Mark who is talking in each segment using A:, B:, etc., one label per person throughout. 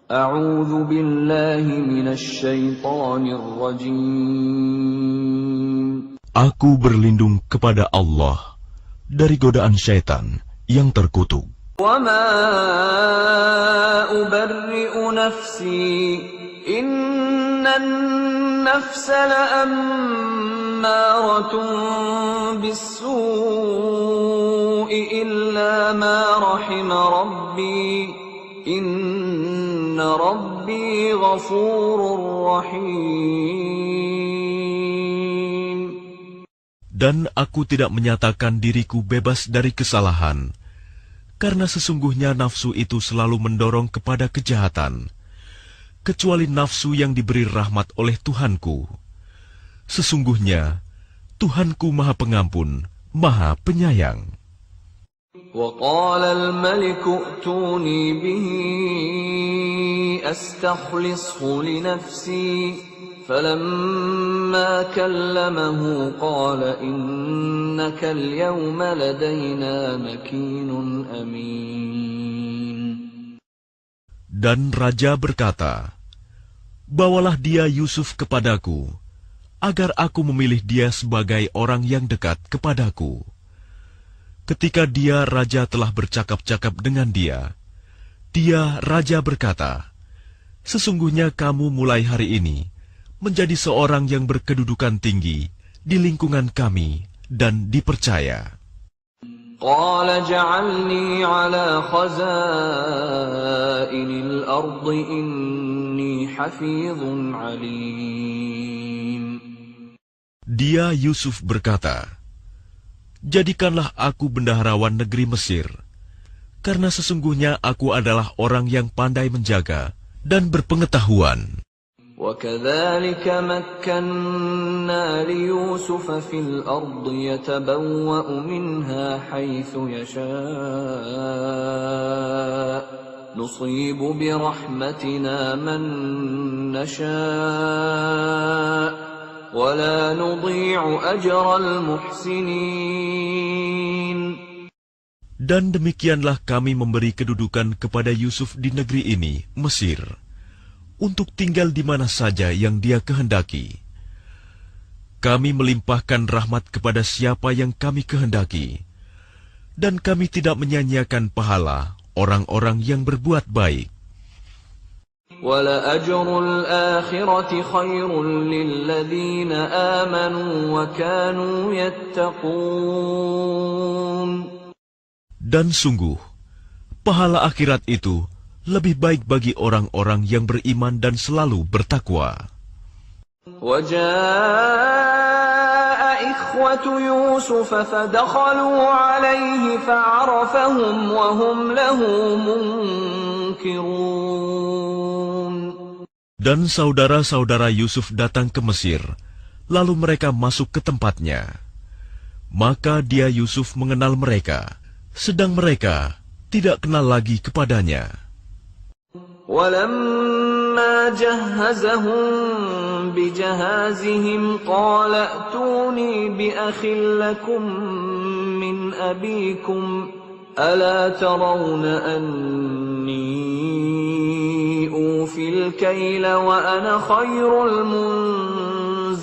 A: A'udzu billahi minasy syaithanir rajim.
B: Aku berlindung kepada Allah dari godaan syaitan yang terkutuk.
A: Wa ma ubarri'u nafsi, innan nafsa la'ammaratun bis-su'i illa ma rahima rabbi, inna rabbi ghafurur rahim.
B: Dan aku tidak menyatakan diriku bebas dari kesalahan, karena sesungguhnya nafsu itu selalu mendorong kepada kejahatan, kecuali nafsu yang diberi rahmat oleh Tuhanku. Sesungguhnya Tuhanku Maha Pengampun, Maha Penyayang.
A: وقال الملك ائتوني به أستخلصه لنفسي فلما كلمه قال إنك اليوم لدينا مكين أمين.
B: Dan raja berkata, "Bawalah dia Yusuf kepadaku, agar aku memilih dia sebagai orang yang dekat kepadaku." Ketika raja telah bercakap-cakap dengan dia, raja berkata, "Sesungguhnya kamu mulai hari ini menjadi seorang yang berkedudukan tinggi di lingkungan kami dan dipercaya."
A: قال اجعلني على خزائن الأرض إني حفيظ عليم.
B: Dia Yusuf berkata, "Jadikanlah aku bendaharawan negeri Mesir, karena sesungguhnya aku adalah orang yang pandai menjaga dan berpengetahuan."
A: وَكَذَلِكَ مَكَّنَّا لِيُوسُفَ فِي الْأَرْضِ يَتَبَوَّأُ مِنْهَا حَيْثُ يَشَاءُ نُصِيبُ بِرَحْمَتِنَا مَن نَّشَاءُ وَلَا نُضِيعُ أَجْرَ الْمُحْسِنِينَ.
B: Dan demikianlah kami memberi kedudukan kepada Yusuf di negeri ini, Mesir, untuk tinggal di mana saja yang dia kehendaki. Kami melimpahkan rahmat kepada siapa yang kami kehendaki, dan kami tidak menyia-nyiakan pahala orang-orang yang berbuat baik.
A: وَلَأَجْرُ الْآخِرَةِ خَيْرٌ لِّلَّذِينَ آمَنُوا وَكَانُوا يَتَّقُونَ.
B: Dan sungguh, pahala akhirat itu lebih baik bagi orang-orang yang beriman dan selalu bertakwa.
A: وَجَاءَ إِخْوَةُ يُوسُفَ فَدَخَلُوا عَلَيْهِ فَعَرَفَهُمْ وَهُمْ لَهُ مُنكِرُونَ.
B: Dan saudara-saudara Yusuf datang ke Mesir, lalu mereka masuk ke tempatnya. Maka dia Yusuf mengenal mereka, sedang mereka tidak kenal lagi kepadanya.
A: وَلَمَّا جَهَّزَهُم بِجَهَازِهِمْ قَالَ ائْتُونِي بِأَخٍ لَّكُم مِّنْ أَبِيكُمْ أَلَا تَرَوْنَ أَنِّي أُوفِي الْكَيْلَ وَأَنَا خَيْرُ الْمُنزِلِينَ.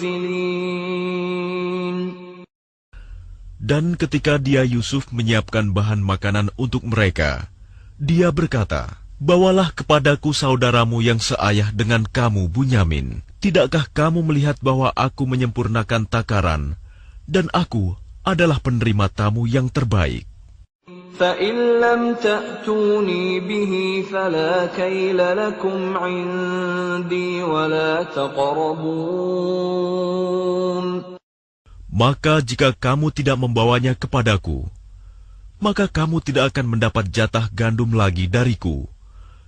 B: Dan ketika dia Yusuf menyiapkan bahan makanan untuk mereka, dia berkata, "Bawalah kepadaku saudaramu yang seayah dengan kamu, Bunyamin. Tidakkah kamu melihat bahwa aku menyempurnakan takaran, dan aku adalah penerima tamu yang terbaik?"
A: فَإِن لَّمْ تَأْتُونِي بِهِ فَلَا كَيْلَ لَكُمْ عِندِي وَلَا تَقْرَبُونَ.
B: Maka jika kamu tidak membawanya kepadaku, maka kamu tidak akan mendapat jatah gandum lagi dariku,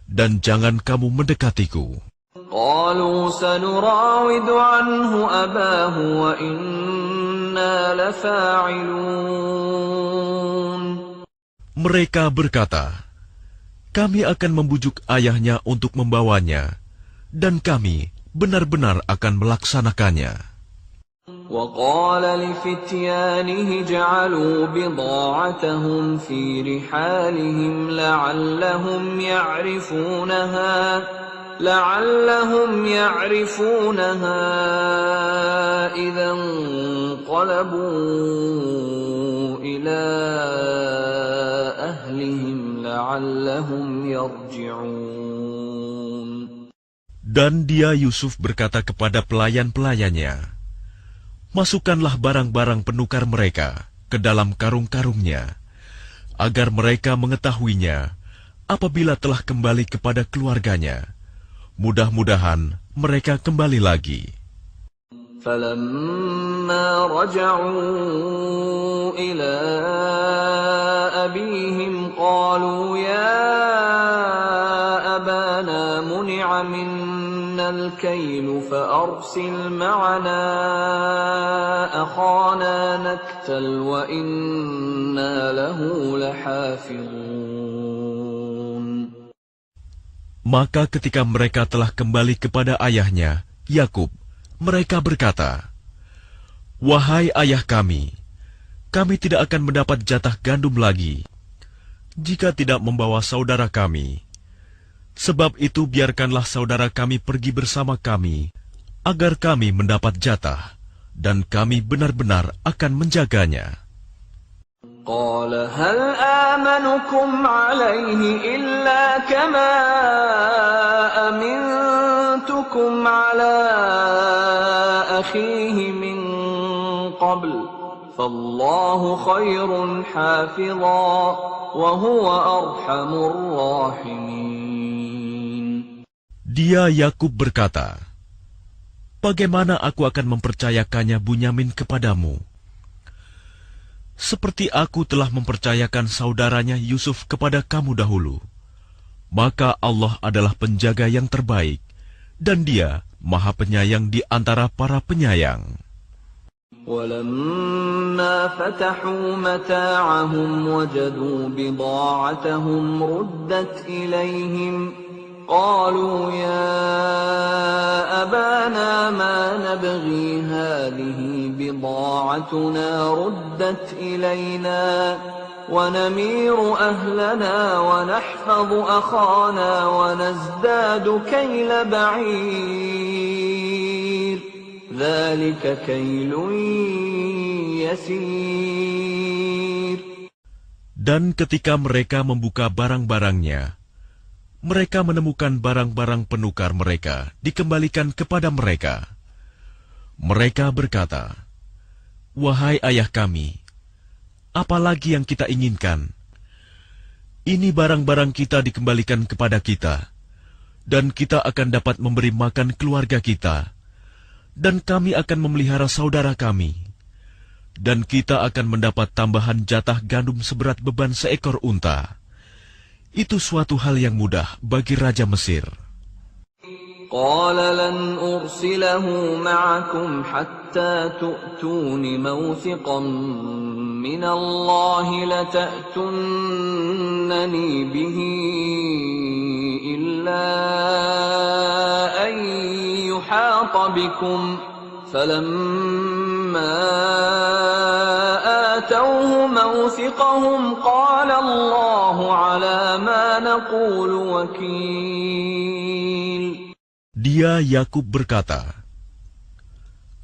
B: dan jangan kamu mendekatiku.
A: قَالُوا سَنُرَاوِدُ عَنْهُ أَبَاهُ وَإِنَّا لَفَاعِلُونَ.
B: Mereka berkata, "Kami akan membujuk ayahnya untuk membawanya, dan kami benar-benar akan melaksanakannya."
A: وقال لفتيانه جعلوا بضاعتهم في رحالهم لعلهم يعرفونها إذا انقلبوا إلى أهلهم لعلهم يرجعون.
B: Dan dia Yusuf berkata kepada pelayan-pelayannya, "Masukkanlah barang-barang penukar mereka ke dalam karung-karungnya, agar mereka mengetahuinya apabila telah kembali kepada keluarganya. Mudah-mudahan mereka kembali lagi."
A: فَلَمَّا رَجَعُوا إِلَى أَبِيهِمْ قَالُوا يَا أَبَانَا مُنِعَ مِنَّا الْكَيْلُ فَأَرْسِلْ مَعَنَا أَخَانَا نَكْتَلْ وَإِنَّا لَهُ لَحَافِظُونَ.
B: Maka ketika mereka telah kembali kepada ayahnya, Yakub, mereka berkata, "Wahai ayah kami tidak akan mendapat jatah gandum lagi jika tidak membawa saudara kami. Sebab itu biarkanlah saudara kami pergi bersama kami, agar kami mendapat jatah, dan kami benar-benar akan menjaganya."
A: قال هل آمنكم عليه إلا كما أمنتكم على أخيه من قبل فالله خير حافظا وهو أرحم الراحمين.
B: Dia Yakub berkata, "Bagaimana aku akan mempercayakannya Bunyamin kepadamu? Seperti aku telah mempercayakan saudaranya Yusuf kepada kamu dahulu. Maka Allah adalah penjaga yang terbaik, dan Dia Maha Penyayang di antara para penyayang."
A: وَلَمَّا فَتَحُوا مَتَاعَهُمْ وَجَدُوا بِضَاعَتَهُمْ رُدَّتْ إِلَيْهِمْ قَالُوا يَا أَبَانَا مَا نَبْغِي هَٰذِهِ بِضَاعَتُنَا رُدَّتْ إِلَيْنَا وَنَمِيرُ أَهْلَنَا وَنَحْفَظُ أَخَانَا وَنَزْدَادُ كَيْلَ بَعِيرٍ ذَلِكَ كَيْلٌ يَسِيرٌ.
B: Dan ketika mereka membuka barang-barangnya, mereka menemukan barang-barang penukar mereka dikembalikan kepada mereka. Mereka berkata, "Wahai ayah kami, apa lagi yang kita inginkan? Ini barang-barang kita dikembalikan kepada kita, dan kita akan dapat memberi makan keluarga kita, dan kami akan memelihara saudara kami, dan kita akan mendapat tambahan jatah gandum seberat beban seekor unta. Itu suatu hal yang mudah bagi Raja Mesir."
A: قال لن أرسله معكم حتى تؤتون موثقا من الله لتأتونني به إلا أن يحاط بكم فلما آتوه موثقهم قال الله على ما نقول وكيل.
B: Dia Yakub berkata,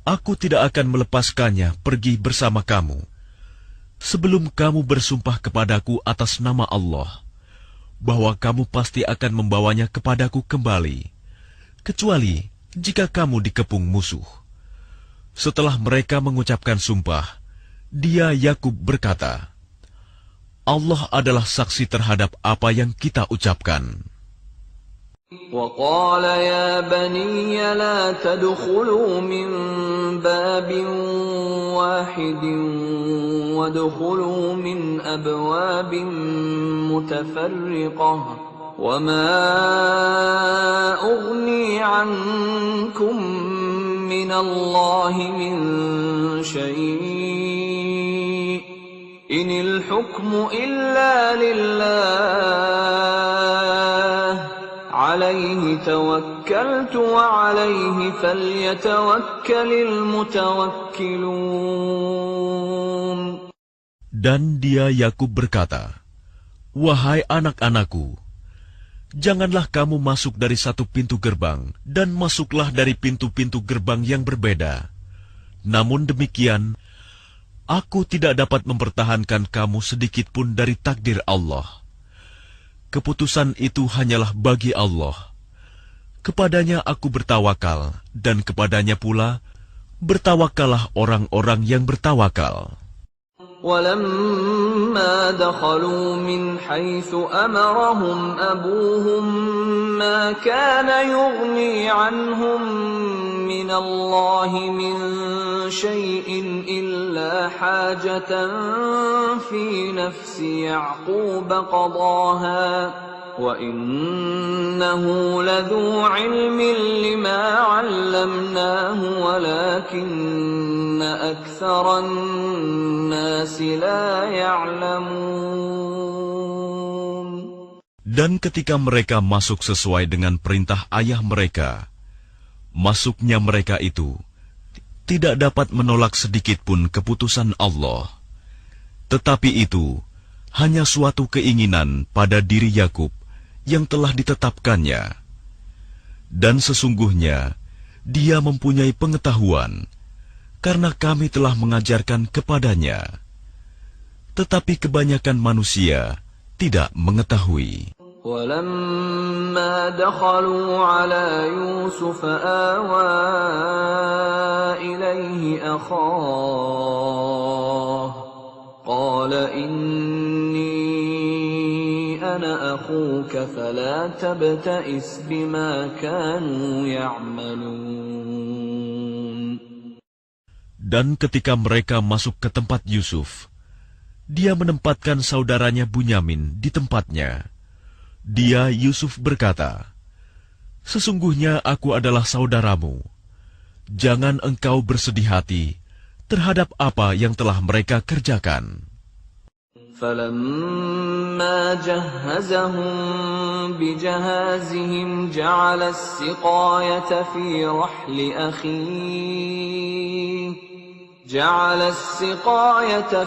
B: "Aku tidak akan melepaskannya pergi bersama kamu sebelum kamu bersumpah kepadaku atas nama Allah bahwa kamu pasti akan membawanya kepadaku kembali, kecuali jika kamu dikepung musuh." Setelah mereka mengucapkan sumpah, dia Yakub berkata, "Allah adalah saksi terhadap apa yang kita ucapkan."
A: وقال يا بني لا تدخلوا من باب واحد وادخلوا من أبواب متفرقة وما أغني عنكم من الله من شيء إن الحكم إلا لله عليه عليه توكلت وعليه فليتوكل المتوكلون.
B: Dan dia Yakub berkata, "Wahai anak-anakku, janganlah kamu masuk dari satu pintu gerbang, dan masuklah dari pintu-pintu gerbang yang berbeda. Namun demikian, aku tidak dapat mempertahankan kamu sedikit pun dari takdir Allah. Keputusan itu hanyalah bagi Allah. Kepadanya aku bertawakal, dan kepadanya pula bertawakallah orang-orang yang bertawakal."
A: ولما دخلوا من حيث أمرهم أبوهم ما كان يغني عنهم من الله من شيء إلا حاجة في نفس يعقوب قضاها وَإِنَّهُ لَذُو عِلْمٍ لِّمَا عَلَّمْنَاهُ وَلَكِنَّ أَكْثَرَ النَّاسِ لَا يَعْلَمُونَ.
B: Dan ketika mereka masuk sesuai dengan perintah ayah mereka, masuknya mereka itu tidak dapat menolak sedikit pun keputusan Allah. Tetapi itu hanya suatu keinginan pada diri Yakub yang telah ditetapkannya. Dan sesungguhnya dia mempunyai pengetahuan, karena kami telah mengajarkan kepadanya. Tetapi kebanyakan manusia tidak mengetahui.
A: وَلَمَّا دَخَلُوا عَلَى يُوسُفَ آوَى إِلَيْهِ أَخَاهُ قَالَ إِنِّي أَنَا أَخُوكَ فَلَا تَبْتَئِسْ بِمَا كَانُوا يَعْمَلُونَ.
B: Dan ketika mereka masuk ke tempat Yusuf, dia menempatkan saudaranya Bunyamin di tempatnya. Dia, Yusuf, berkata, "Sesungguhnya aku adalah saudaramu. Jangan engkau bersedih hati terhadap apa yang telah mereka kerjakan."
A: فَلَمَّا جَهَّزَهُم بِجَهَازِهِمْ جَعَلَ السِّقَايَةَ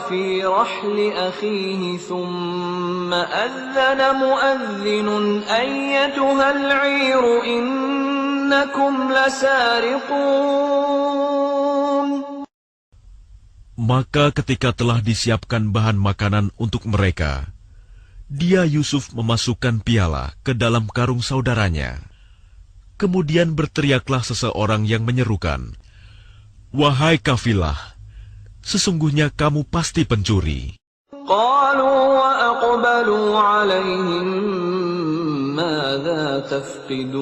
A: فِي رَحْلِ أَخِيهِ ثُمَّ أَذَّنَ مُؤَذِّنٌ أَيَّتُهَا الْعِيرُ إِنَّكُمْ لَسَارِقُونَ.
B: Maka ketika telah disiapkan bahan makanan untuk mereka, dia Yusuf memasukkan piala ke dalam karung saudaranya. Kemudian berteriaklah seseorang yang menyerukan, "Wahai kafilah, sesungguhnya kamu pasti pencuri."
A: قَالُوا وَأَقْبَلُوا عَلَيْهِمْ مَاذَا تَفْقِدُونَ.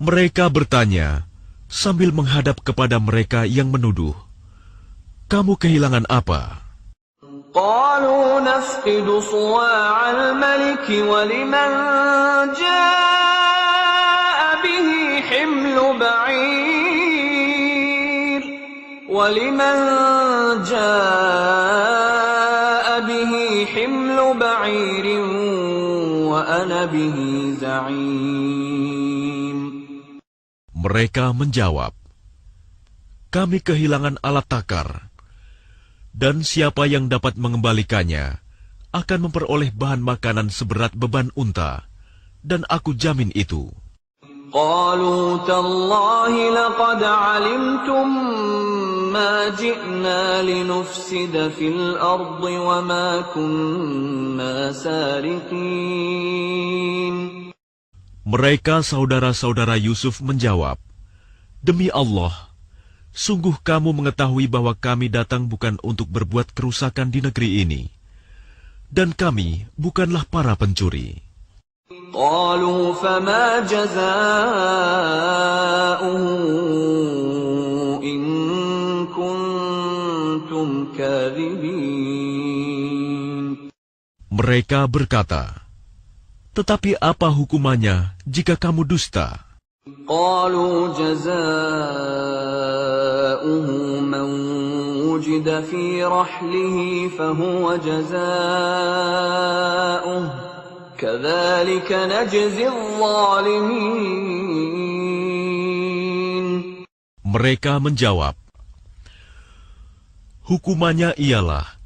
B: Mereka bertanya sambil menghadap kepada mereka yang menuduh, "Kamu kehilangan apa?"
A: قَالُوا نَفْقِدُ صُوَاعَ الْمَلِكِ وَلِمَنْ جَاءَ بِهِ حِمْلُ بَعِيرٍ وَأَنَا بِهِ زَعِيمٌ.
B: Mereka menjawab, "Kami kehilangan alat takar, dan siapa yang dapat mengembalikannya akan memperoleh bahan makanan seberat beban unta, dan aku jamin itu."
A: قَالُوا تَاللَّهِ لَقَدْ عَلِمْتُمْ مَا جِئْنَا لِنُفْسِدَ فِي الْأَرْضِ وَمَا كُنَّا سَارِقِينَ.
B: Mereka saudara-saudara Yusuf menjawab, "Demi Allah, sungguh kamu mengetahui bahwa kami datang bukan untuk berbuat kerusakan di negeri ini, dan kami bukanlah para pencuri."
A: قَالُوا فَمَا جَزَاؤُهُ إِن كُنتُمْ كَاذِبِينَ.
B: Mereka berkata, "Tetapi apa hukumannya jika kamu dusta?"
A: قَالُوا جَزَاؤُهُ مَنْ وُجِدَ فِي رَحْلِهِ فَهُوَ جَزَاؤُهُ كذلك نجزي الظالمين.
B: Mereka menjawab, hukumannya ialah,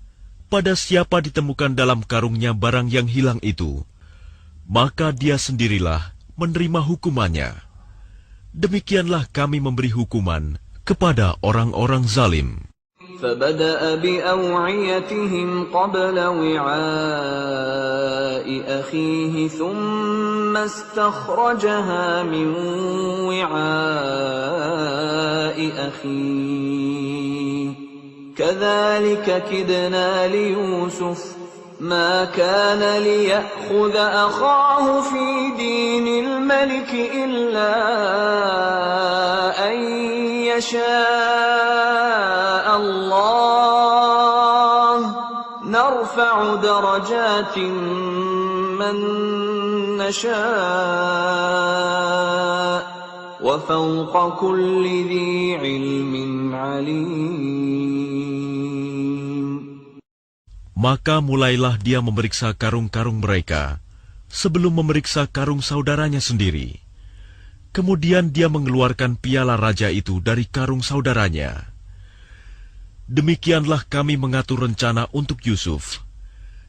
B: pada siapa ditemukan dalam karungnya barang yang hilang itu, maka dia sendirilah menerima hukumannya. Demikianlah kami memberi hukuman kepada orang-orang zalim.
A: فبدأ بأوعيتهم قبل وعاء أخيه ثم استخرجها من وعاء أخيه كذلك كدنا ليوسف ما كان ليأخذ أخاه في دين الملك إلا أن يشاء الله نرفع درجات من نشاء وفوق كل ذي علم عليم.
B: Maka mulailah dia memeriksa karung-karung mereka sebelum memeriksa karung saudaranya sendiri. Kemudian dia mengeluarkan piala raja itu dari karung saudaranya. Demikianlah kami mengatur rencana untuk Yusuf.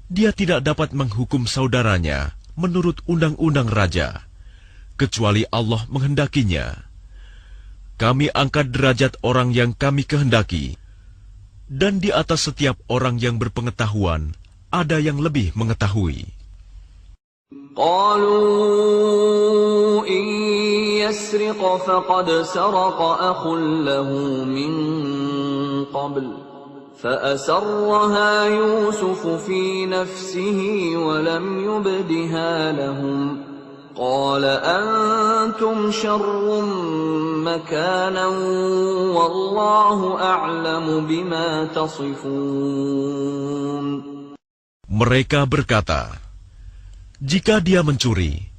B: Dia tidak dapat menghukum saudaranya menurut undang-undang raja, kecuali Allah menghendakinya. Kami angkat derajat orang yang kami kehendaki, dan di atas setiap orang yang berpengetahuan ada yang lebih mengetahui.
A: قالوا إن يسرق فقد سرق أخ له من قبل فأسرها يوسف في نفسه ولم يبدها لهم قال أنتم شر مكانا والله أعلم بما تصفون.
B: Mereka berkata, jika dia mencuri,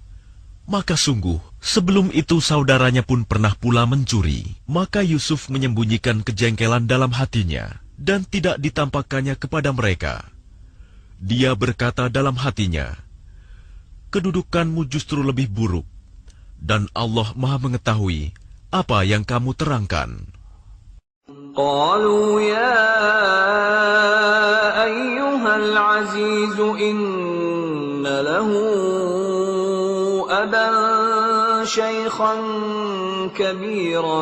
B: maka sungguh sebelum itu saudaranya pun pernah pula mencuri. Maka Yusuf menyembunyikan kejengkelan dalam hatinya dan tidak ditampakkannya kepada mereka. Dia berkata dalam hatinya, kedudukanmu justru lebih buruk, dan Allah Maha mengetahui apa yang kamu terangkan.
A: قالوا يا أيها العزيز إن له أبا شيخا كبيرا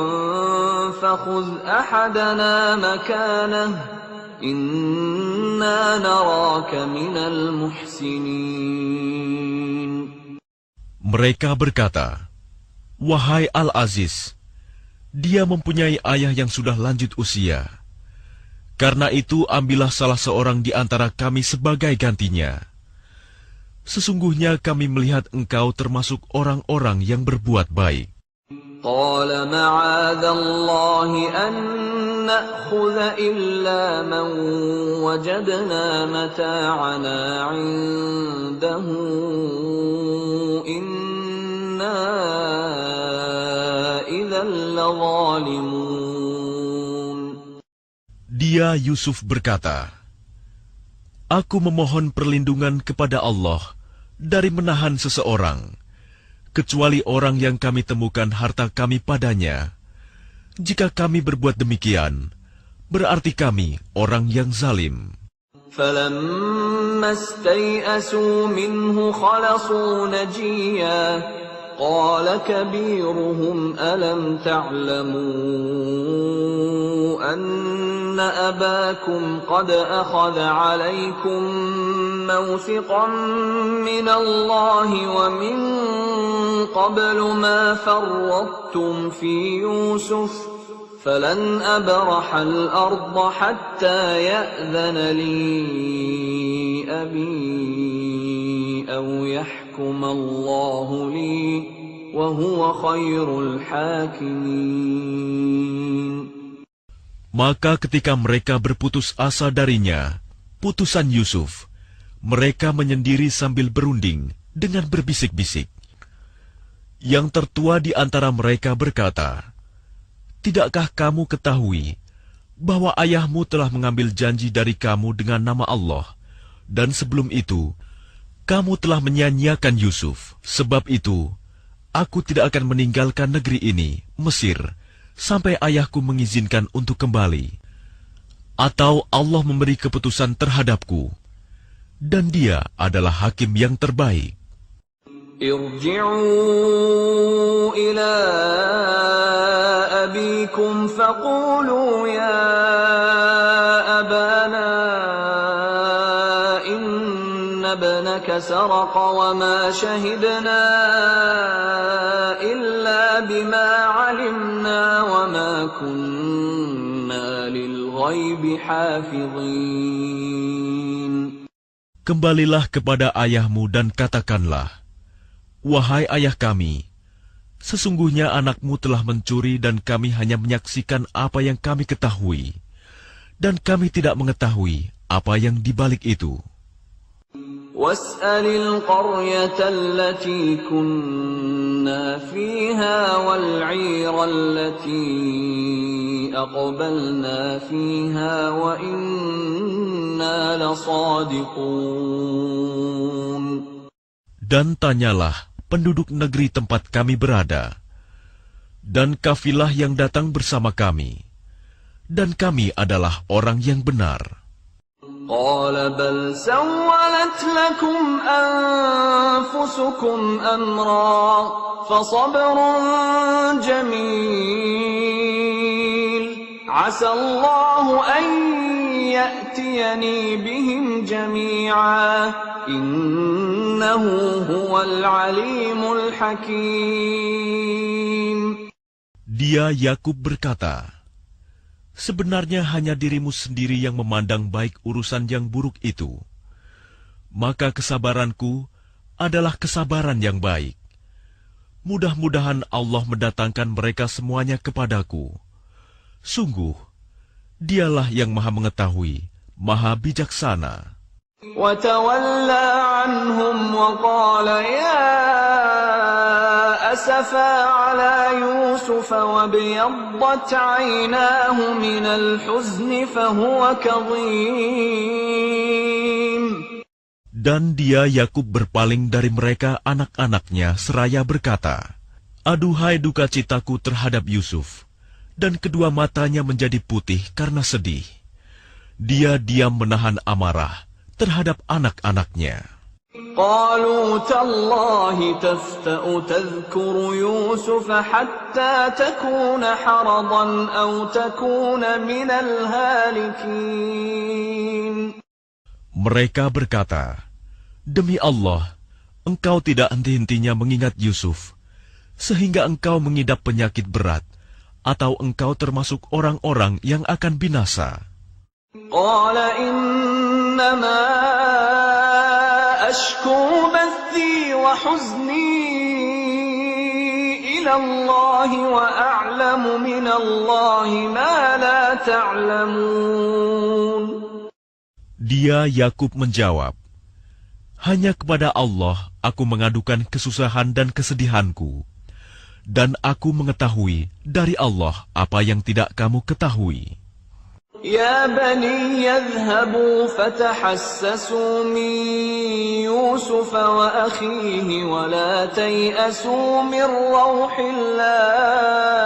A: فخذ أحدنا مكانه إنا نراك من المحسنين.
B: Mereka berkata, wahai Al-Aziz, dia mempunyai ayah yang sudah lanjut usia. Karena itu ambillah salah seorang di antara kami sebagai gantinya. Sesungguhnya kami melihat engkau termasuk orang-orang yang berbuat baik.
A: قال معاذ الله أن نأخذ إلا من وجدنا متاعنا عنده إنا إذا لظالمون.
B: Dia Yusuf berkata, aku memohon perlindungan kepada Allah dari menahan seseorang, kecuali orang yang kami temukan harta kami padanya. Jika kami berbuat demikian, berarti kami orang yang zalim.
A: فَلَمَّا اسْتَيْأَسُوا مِنْهُ خَلَصُوا نَجِيًّا قَالَ كَبِيرُهُمْ أَلَمْ تَعْلَمُوا أَنَّ أَبَاكُمْ قَدْ أَخَذَ عَلَيْكُمْ مَوْثِقًا مِنَ اللَّهِ وَمِنْ قَبْلُ مَا فَرَّطتُمْ فِي يُوسُفَ فَلَنْ أَبْرَحَ الْأَرْضَ حَتَّى يَأْذَنَ لِي أَبِي أَوْ يَحْكُمَ اللَّهُ لِي وَهُوَ خَيْرُ الْحَاكِمِينَ.
B: Maka ketika mereka berputus asa darinya, putusan Yusuf, mereka menyendiri sambil berunding dengan berbisik-bisik. Yang tertua di antara mereka berkata, tidakkah kamu ketahui bahwa ayahmu telah mengambil janji dari kamu dengan nama Allah, dan sebelum itu Kamu telah menyanyiakan Yusuf, sebab itu aku tidak akan meninggalkan negeri ini, Mesir, sampai ayahku mengizinkan untuk kembali. Atau Allah memberi keputusan terhadapku, dan Dia adalah hakim yang terbaik.
A: ارجعوا إلى أبيكم فقولوا يا أبانا إن ابنك سرق وما شهدنا إلا بما علمنا وما كنا للغيب حافظين.
B: Kembalilah kepada ayahmu dan katakanlah, wahai ayah kami, sesungguhnya anakmu telah mencuri dan kami hanya menyaksikan apa yang kami ketahui, dan kami tidak mengetahui apa yang dibalik itu.
A: واسأل القرية التي كنا فيها والعير التي أقبلنا فيها وإنا لصادقون.
B: Dan tanyalah penduduk negeri tempat kami berada, dan kafilah yang datang bersama kami, dan kami adalah orang yang benar.
A: قال بل سولت لكم أنفسكم أمرا فصبر جميل عسى الله أن يأتيني بهم جميعا إنه هو العليم الحكيم.
B: Dia Yakub berkata, sebenarnya hanya dirimu sendiri yang memandang baik urusan yang buruk itu. Maka kesabaranku adalah kesabaran yang baik. Mudah-mudahan Allah mendatangkan mereka semuanya kepadaku. Sungguh, Dialah yang Maha Mengetahui, Maha Bijaksana.
A: وتولى عنهم وقال يا أسفا على يوسف وابيضت عيناه من الحزن فهو كظيم.
B: Dan dia Yakub berpaling dari mereka anak-anaknya seraya berkata, aduhai duka citaku terhadap Yusuf, dan kedua matanya menjadi putih karena sedih. Dia diam menahan amarah terhadap anak-anaknya.
A: قالوا تالله تفتأ تذكر يوسف حتى تكون حرضا أو تكون من الهالكين.
B: Mereka berkata, demi Allah, engkau tidak henti-hentinya mengingat Yusuf, sehingga engkau mengidap penyakit berat, atau engkau termasuk orang-orang yang akan binasa.
A: قال إنما أشكو بثي وحزني إلى الله وأعلم من الله ما لا تعلمون.
B: Dia Yakub menjawab, hanya kepada Allah aku mengadukan kesusahan dan kesedihanku, dan aku mengetahui dari Allah apa yang tidak kamu ketahui.
A: يا بني يذهبوا فتحسسوا من يوسف وأخيه ولا تيأسوا من روح الله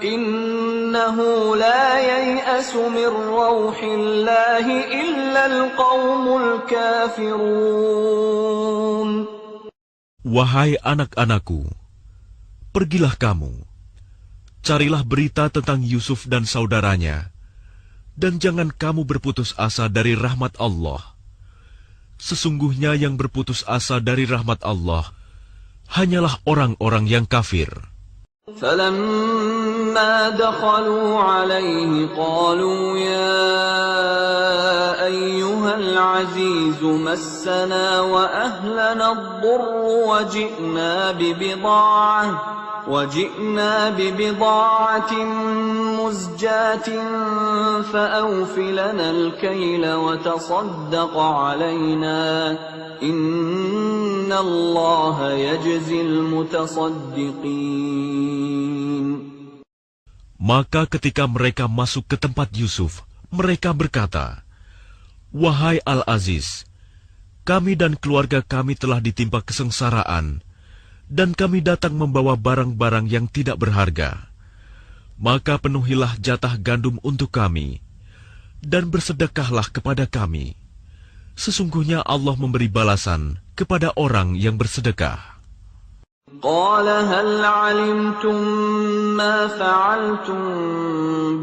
A: إنه لا ييأس من روح الله إلا القوم الكافرون.
B: Wahai anak-anakku, pergilah kamu, carilah berita tentang Yusuf dan saudaranya, dan jangan kamu berputus asa dari rahmat Allah. Sesungguhnya yang berputus asa dari rahmat Allah hanyalah orang-orang yang kafir.
A: فلما دخلوا عليه قالوا يا أيها العزيز مسنا وأهلنا الضر وجئنا ببضاعة مزجاة فأوف لنا الكيل وتصدق علينا إن الله يجزي المتصدقين.
B: Maka ketika mereka masuk ke tempat Yusuf, mereka berkata, wahai Al-Aziz, kami dan keluarga kami telah ditimpa kesengsaraan, dan kami datang membawa barang-barang yang tidak berharga. Maka penuhilah jatah gandum untuk kami, dan bersedekahlah kepada kami. Sesungguhnya Allah memberi balasan kepada orang yang bersedekah.
A: قال هل علمتم ما فعلتم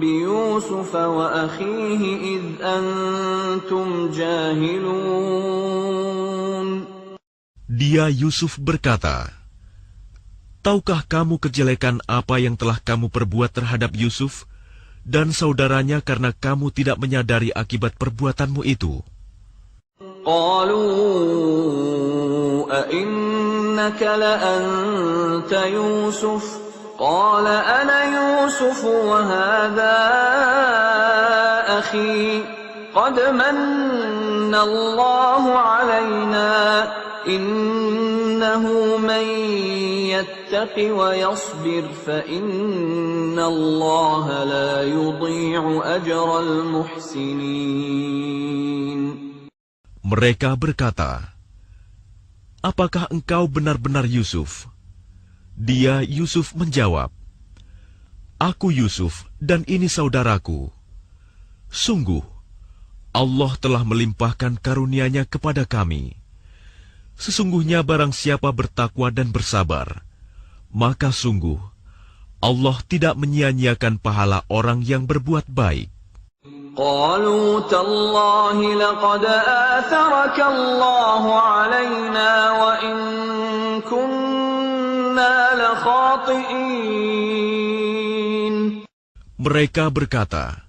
A: بيوسف وأخيه إذ أنتم جاهلون.
B: Dia Yusuf berkata, "Tahukah kamu kejelekan apa yang telah kamu perbuat terhadap Yusuf dan saudaranya karena kamu tidak menyadari akibat perbuatanmu itu?"
A: قالوا أئنك لأنت يوسف قال أنا يوسف وهذا أخي قد من الله علينا إنه من يتق ويصبر فإن الله لا يضيع أجر المحسنين.
B: Mereka berkata, "Apakah engkau benar-benar Yusuf?" Dia Yusuf menjawab, "Aku Yusuf dan ini saudaraku. Sungguh, Allah telah melimpahkan karunia-Nya kepada kami. Sesungguhnya barang siapa bertakwa dan bersabar, maka sungguh Allah tidak menyia-nyiakan pahala orang yang berbuat baik."
A: قالوا تالله لقد آثرك الله علينا وإن كنا لخاطئين.
B: Mereka berkata,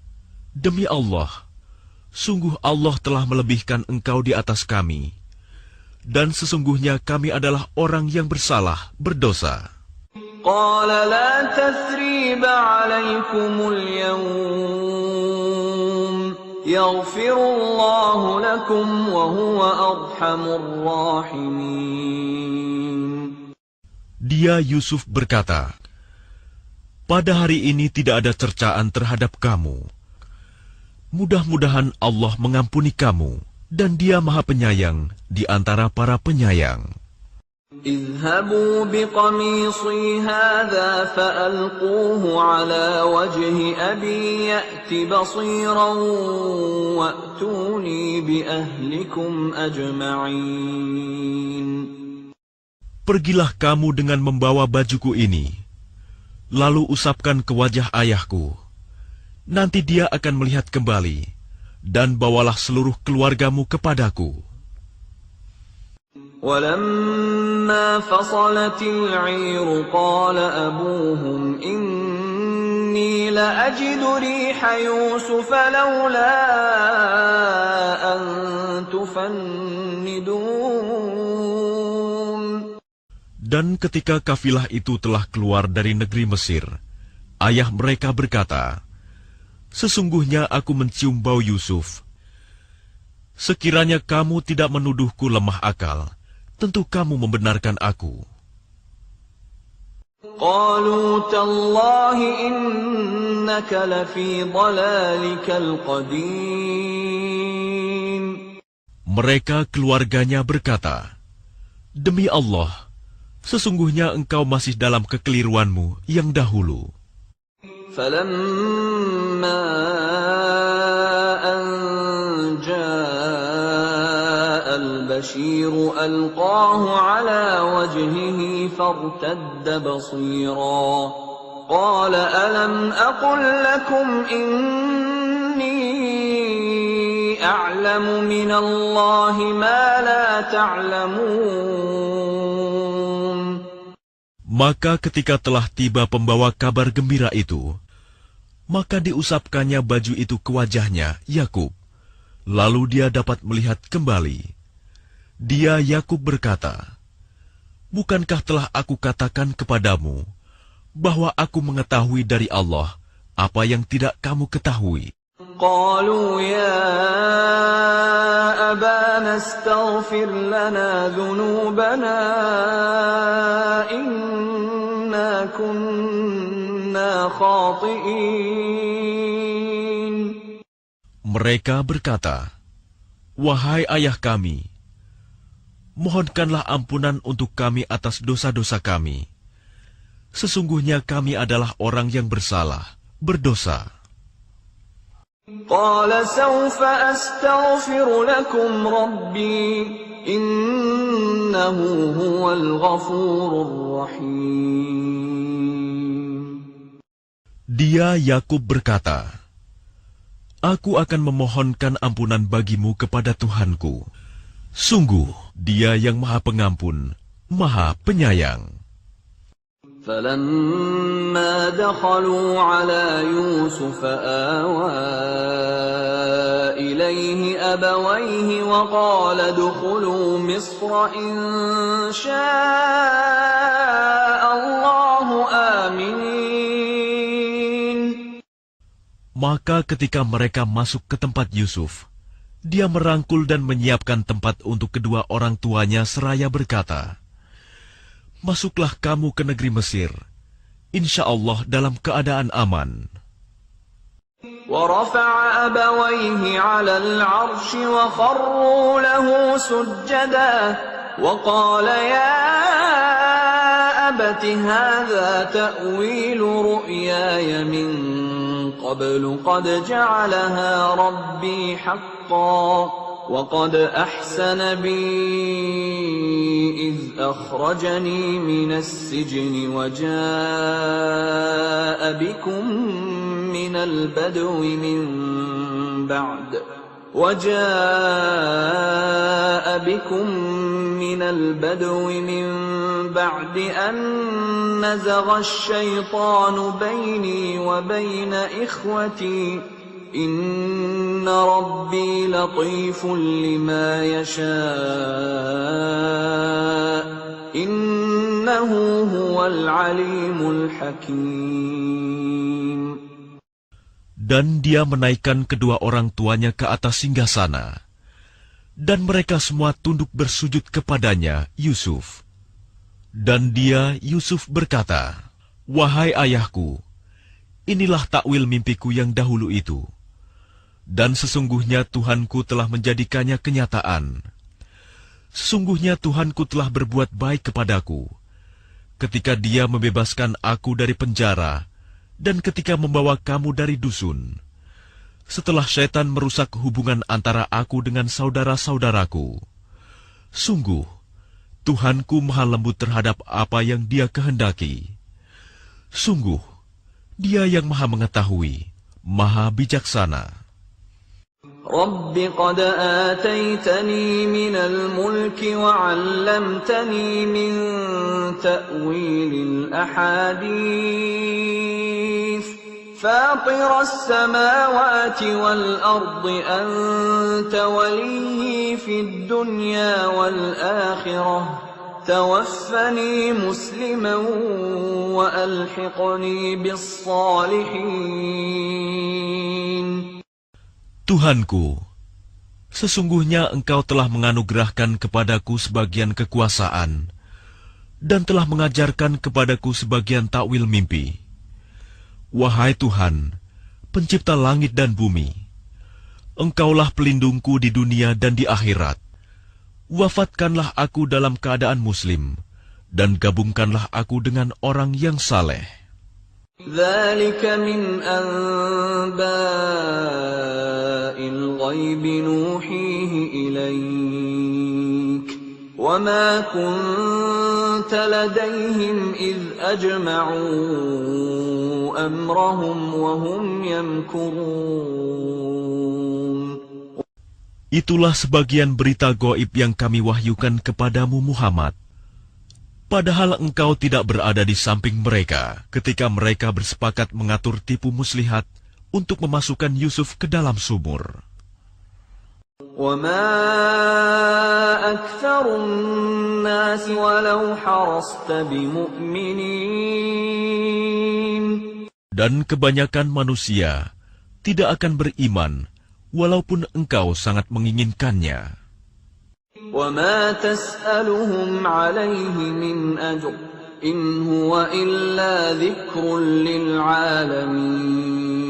B: "Demi Allah, sungguh Allah telah melebihkan engkau di atas kami, dan sesungguhnya kami adalah orang yang bersalah, berdosa."
A: قال لا تثريب عليكم اليوم يغفر الله لكم وهو أرحم الراحمين.
B: Dia Yusuf berkata, "Pada hari ini tidak ada cercaan terhadap kamu. Mudah-mudahan Allah mengampuni kamu, dan Dia Maha Penyayang di antara para penyayang."
A: اذهبوا بقميصي هذا فألقوه على وجه أبي يأت بصيرا وأتوني بأهلكم أجمعين.
B: Pergilah kamu dengan membawa bajuku ini, lalu usapkan ke wajah ayahku. Nanti dia akan melihat kembali, dan bawalah seluruh keluargamu kepadaku.
A: ولما فصلت العير قال أبوهم إني لأجد ريح يوسف لولا أن تفندون.
B: Dan ketika kafilah itu telah keluar dari negeri Mesir, ayah mereka berkata, "Sesungguhnya aku mencium bau Yusuf. Sekiranya kamu tidak menuduhku lemah akal, tentu kamu membenarkan aku."
A: قالوا تالله إنك لفي ضلالك القديم.
B: Mereka keluarganya berkata, "Demi Allah, sesungguhnya engkau masih dalam kekeliruanmu yang dahulu."
A: فلما أن جاء البشير ألقاه على وجهه فارتد بصيرا قال ألم أقل لكم إني أعلم من الله ما لا تعلمون.
B: Maka ketika telah tiba pembawa kabar gembira itu, maka diusapkannya baju itu ke wajahnya, Yakub. Lalu dia dapat melihat kembali. Dia Yakub berkata, "Bukankah telah aku katakan kepadamu, bahwa aku mengetahui dari Allah apa yang tidak kamu ketahui?"
A: قالوا يا أبانا استغفر لنا ذنوبنا إنا كنا خاطئين.
B: Mereka berkata, "Wahai ayah kami, mohonkanlah ampunan untuk kami atas dosa-dosa kami. Sesungguhnya kami adalah orang yang bersalah, berdosa.
A: قال سوف أستغفر لكم ربي إنه هو الغفور الرحيم.
B: Dia Yakub berkata, Aku akan memohonkan ampunan bagimu kepada Tuhanku. Sungguh, Dia yang Maha Pengampun, Maha Penyayang.
A: فلما دخلوا على يوسف آوى إليه أبويه وقال ادخلوا مصر إن شاء الله آمنين.
B: Maka ketika mereka masuk ke tempat Yusuf, dia merangkul dan menyiapkan tempat untuk kedua orang tuanya seraya berkata, Masuklah kamu ke negeri Mesir, insya Allah dalam keadaan aman.
A: ورفع أبويه على العرش وخروا له سجدا وقال يا أبت هذا تأويل رؤياي من قبل قد جعلها ربي حقا وقد أحسن بي إذ أخرجني من السجن وجاء بكم من البدو من بعد أن نزغ الشيطان بيني وبين إخوتي إن ربي لطيف لما يشاء إنه هو العليم الحكيم.
B: Dan dia menaikkan kedua orang tuanya ke atas singgasana, dan mereka semua tunduk bersujud kepadanya, Yusuf. Dan dia, Yusuf, berkata, Wahai ayahku, inilah takwil mimpiku yang dahulu itu. Dan sesungguhnya Tuhanku telah menjadikannya kenyataan. Sesungguhnya Tuhanku telah berbuat baik kepadaku, ketika Dia membebaskan aku dari penjara, dan ketika membawa kamu dari dusun, setelah syaitan merusak hubungan antara aku dengan saudara-saudaraku. Sungguh, Tuhanku maha lembut terhadap apa yang Dia kehendaki. Sungguh, Dia yang maha mengetahui, maha bijaksana.
A: رب قد آتيتني من الملك وعلمتني من تأويل الأحاديث فاطر السماوات والأرض أنت ولي في الدنيا والآخرة توفني مسلما وألحقني بالصالحين.
B: Tuhanku, sesungguhnya Engkau telah menganugerahkan kepadaku sebagian kekuasaan dan telah mengajarkan kepadaku sebagian takwil mimpi. Wahai Tuhan, pencipta langit dan bumi, Engkaulah pelindungku di dunia dan di akhirat. Wafatkanlah aku dalam keadaan muslim, dan gabungkanlah aku dengan orang yang saleh.
A: ذلك من أنباء الغيب نوحيه إليك وما كنت لديهم إذ أجمعوا أمرهم وهم يمكرون.
B: Itulah sebagian berita gaib yang kami wahyukan kepadamu Muhammad. Padahal engkau tidak berada di samping mereka ketika mereka bersepakat mengatur tipu muslihat untuk memasukkan Yusuf ke dalam sumur.
A: وَمَا أَكْثَرُ النَّاسِ وَلَوْ حَرَصْتَ بِمُؤْمِنِينَ.
B: Dan kebanyakan manusia tidak akan beriman walaupun engkau sangat menginginkannya.
A: وَمَا تَسْأَلُهُمْ عَلَيْهِ مِنْ أَجْرٍ إِنْ هُوَ إِلَّا ذِكْرٌ لِلْعَالَمِينَ.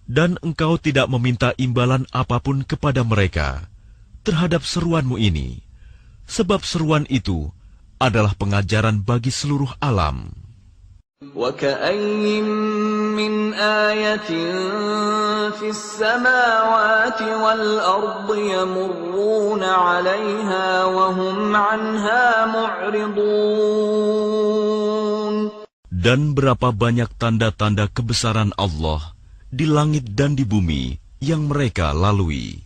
B: Dan engkau tidak meminta imbalan apapun kepada mereka, terhadap seruanmu ini, sebab seruan itu adalah pengajaran bagi seluruh alam.
A: وَكَأَيِّن مِّنْ آيَةٍ فِي السَّمَاوَاتِ وَالْأَرْضِ يَمُرُّونَ عَلَيْهَا وَهُمْ عَنْهَا مُعْرِضُونَ.
B: Dan berapa banyak tanda-tanda kebesaran Allah di langit dan di bumi yang mereka lalui,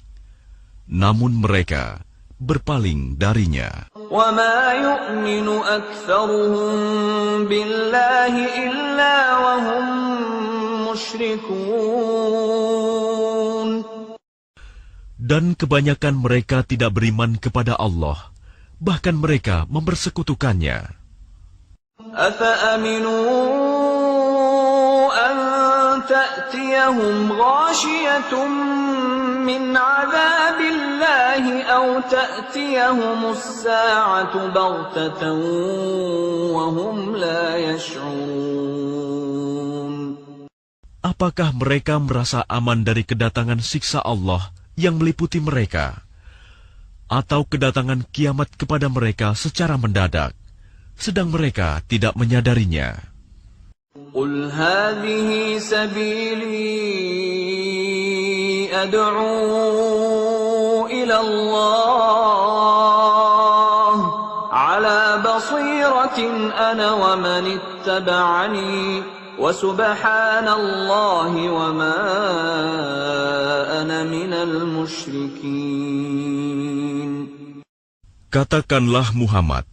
B: namun mereka berpaling darinya.
A: وَمَا يُؤْمِنُ أَكْثَرُهُم بِاللَّهِ إِلَّا وَهُم مُشْرِكُونَ.
B: Dan kebanyakan mereka tidak beriman kepada Allah, bahkan mereka mempersekutukannya.
A: أَفَأَمِنُوا أَن تَأْتِيَهُمْ غَاشِيَةٌ مِّنْ عَذَابِ اللَّهِ أَوْ تَأْتِيَهُمُ السَّاعَةُ بَغْتَةً وَهُمْ لَا يَشْعُرُونَ.
B: Apakah mereka merasa aman dari kedatangan siksa Allah yang meliputi mereka, atau kedatangan kiamat kepada mereka secara mendadak, sedang mereka tidak menyadarinya?
A: قُلْ هَٰذِهِ سَبِيلِي أَدْعُو إِلَى اللَّهِ عَلَىٰ بَصِيرَةٍ أَنَا وَمَنِ اتَّبَعَنِي وَسُبْحَانَ اللَّهِ وَمَا أَنَا مِنَ الْمُشْرِكِينَ.
B: Katakanlah Muhammad,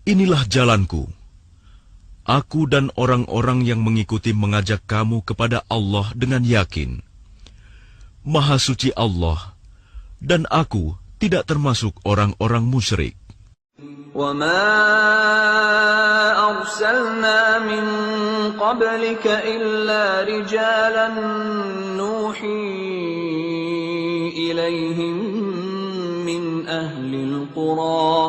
B: inilah jalanku. Aku dan orang-orang yang mengikuti mengajak kamu kepada Allah dengan yakin. Maha suci Allah, dan aku tidak termasuk orang-orang musyrik.
A: وَمَا أَرْسَلْنَا مِن قَبْلِكَ إِلَّا رِجَالًا نُّوحِي إِلَيْهِم مِّنْ أَهْلِ الْقُرَىٰ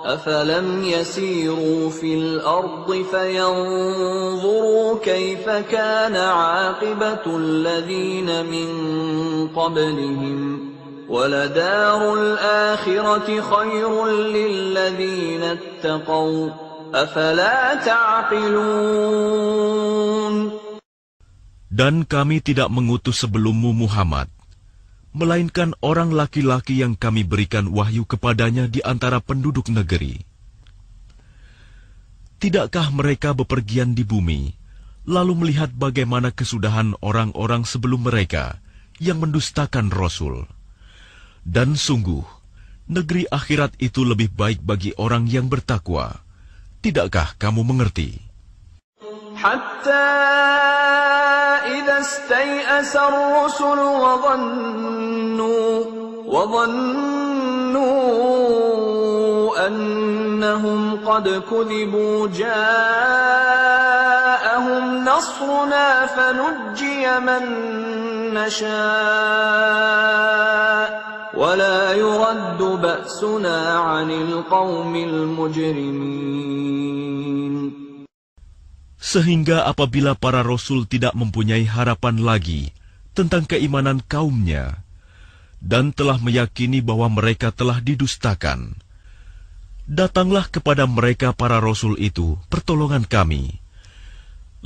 A: أَفَلَمْ يَسِيرُوا فِي الْأَرْضِ فَيَنظُرُوا كَيْفَ كَانَ عَاقِبَةُ الَّذِينَ مِن قَبْلِهِمْ وَلَدَارُ الْآخِرَةِ خَيْرٌ لِّلَّذِينَ اتَّقَوْا أَفَلَا تَعْقِلُونَ.
B: Dan kami tidak mengutus sebelummu Muhammad, melainkan orang laki-laki yang kami berikan wahyu kepadanya di antara penduduk negeri. Tidakkah mereka bepergian di bumi, lalu melihat bagaimana kesudahan orang-orang sebelum mereka yang mendustakan Rasul? Dan sungguh, negeri akhirat itu lebih baik bagi orang yang bertakwa. Tidakkah kamu mengerti?
A: حتى إذا استيأس الرسل وظنوا أنهم قد كذبوا جاءهم نصرنا فنجي من نشاء ولا يرد بأسنا عن القوم المجرمين.
B: Sehingga apabila para rasul tidak mempunyai harapan lagi tentang keimanan kaumnya dan telah meyakini bahwa mereka telah didustakan, datanglah kepada mereka para rasul itu pertolongan kami,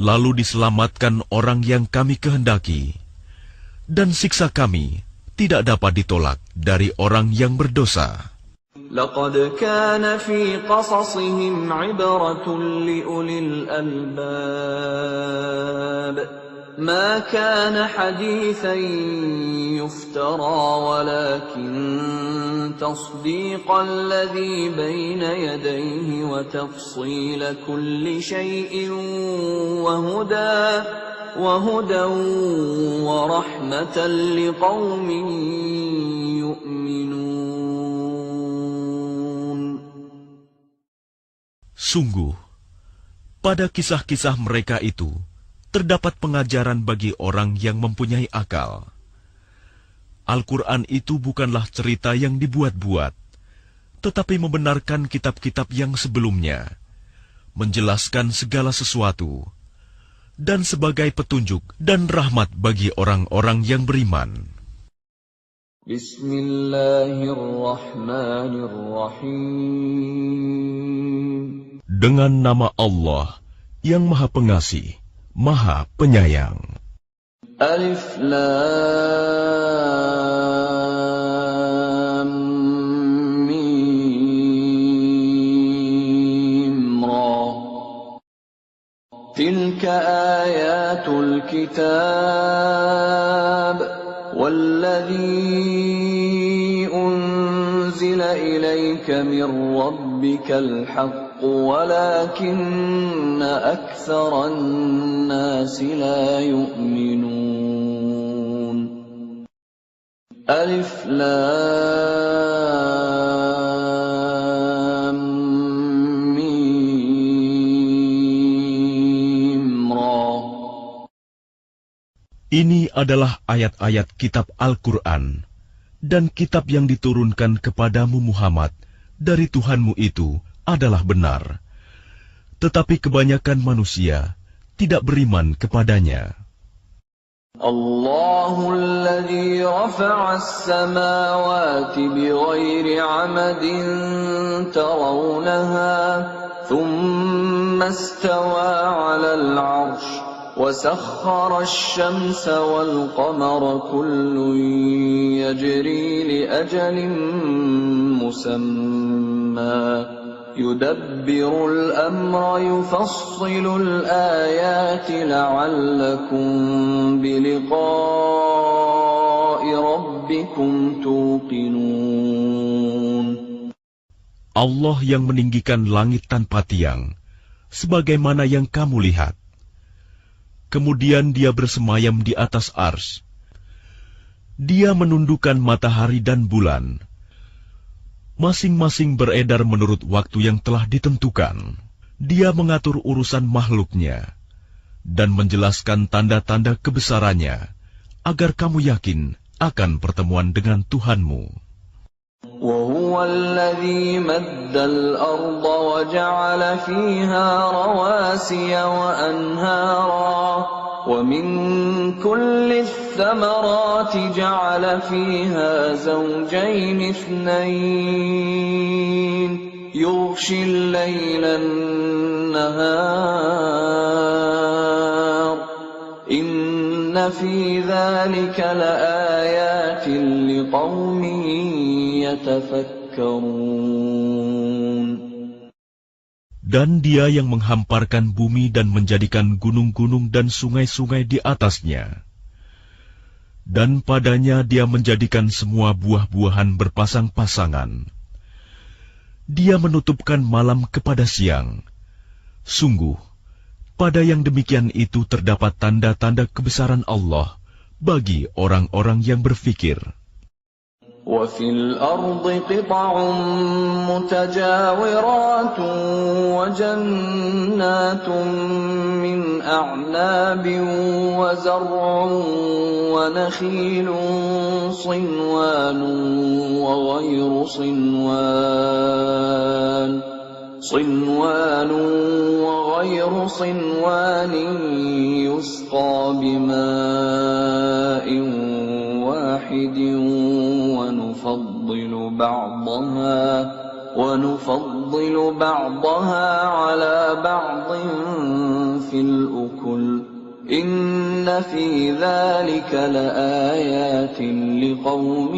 B: lalu diselamatkan orang yang kami kehendaki, dan siksa kami tidak dapat ditolak dari orang yang berdosa.
A: لقد كان في قصصهم عبرة لأولي الألباب ما كان حديثا يفترى ولكن تصديق الذي بين يديه وتفصيل كل شيء وهدى ورحمة لقوم يؤمنون.
B: Sungguh, pada kisah-kisah mereka itu terdapat pengajaran bagi orang yang mempunyai akal. Al-Quran itu bukanlah cerita yang dibuat-buat, tetapi membenarkan kitab-kitab yang sebelumnya, menjelaskan segala sesuatu, dan sebagai petunjuk dan rahmat bagi orang-orang yang beriman.
A: Bismillahirrahmanirrahim.
B: Dengan nama Allah yang Maha Pengasih, Maha Penyayang.
A: Alif Lam Mim Ra. Tilka ayatul kitab والذي أنزل إليك من ربك الحق ولكن أكثر الناس لا يؤمنون ألف لام ميم را.
B: Ini adalah ayat-ayat kitab Al-Quran, dan kitab yang diturunkan kepadamu Muhammad dari Tuhanmu itu adalah benar. Tetapi kebanyakan manusia tidak beriman kepadanya.
A: Allahul ladzi rafa'a as-samawati bighairi 'amadin tarawnaha, thumma istawa 'alal 'arsy. وسخر الشمس والقمر كل يجري لأجل مسمى يدبر الأمر يفصل الآيات لعلكم بلقاء ربكم توقنون.
B: Allah yang meninggikan langit tanpa tiang, sebagaimana yang kamu lihat. Kemudian dia bersemayam di atas ars. Dia menundukkan matahari dan bulan. Masing-masing beredar menurut waktu yang telah ditentukan. Dia mengatur urusan makhluknya dan menjelaskan tanda-tanda kebesarannya, agar kamu yakin akan pertemuan dengan Tuhanmu.
A: وهو الذي مد الأرض وجعل فيها رواسي وأنهارا ومن كل الثمرات جعل فيها زوجين اثنين يغشي الليل النهار إن في ذلك لآيات لقوم
B: Dan dia yang menghamparkan bumi dan menjadikan gunung-gunung dan sungai-sungai di atasnya. Dan padanya dia menjadikan semua buah-buahan berpasang-pasangan. Dia menutupkan malam kepada siang. Sungguh, pada yang demikian itu terdapat tanda-tanda kebesaran Allah bagi orang-orang yang berfikir.
A: وفي الأرض قطع متجاورات وجنات من أعناب وزرع ونخيل صنوان وغير صنوان يسقى بماء واحد ونفضل بعضها على بعض في الأكل إن في ذلك لآيات لقوم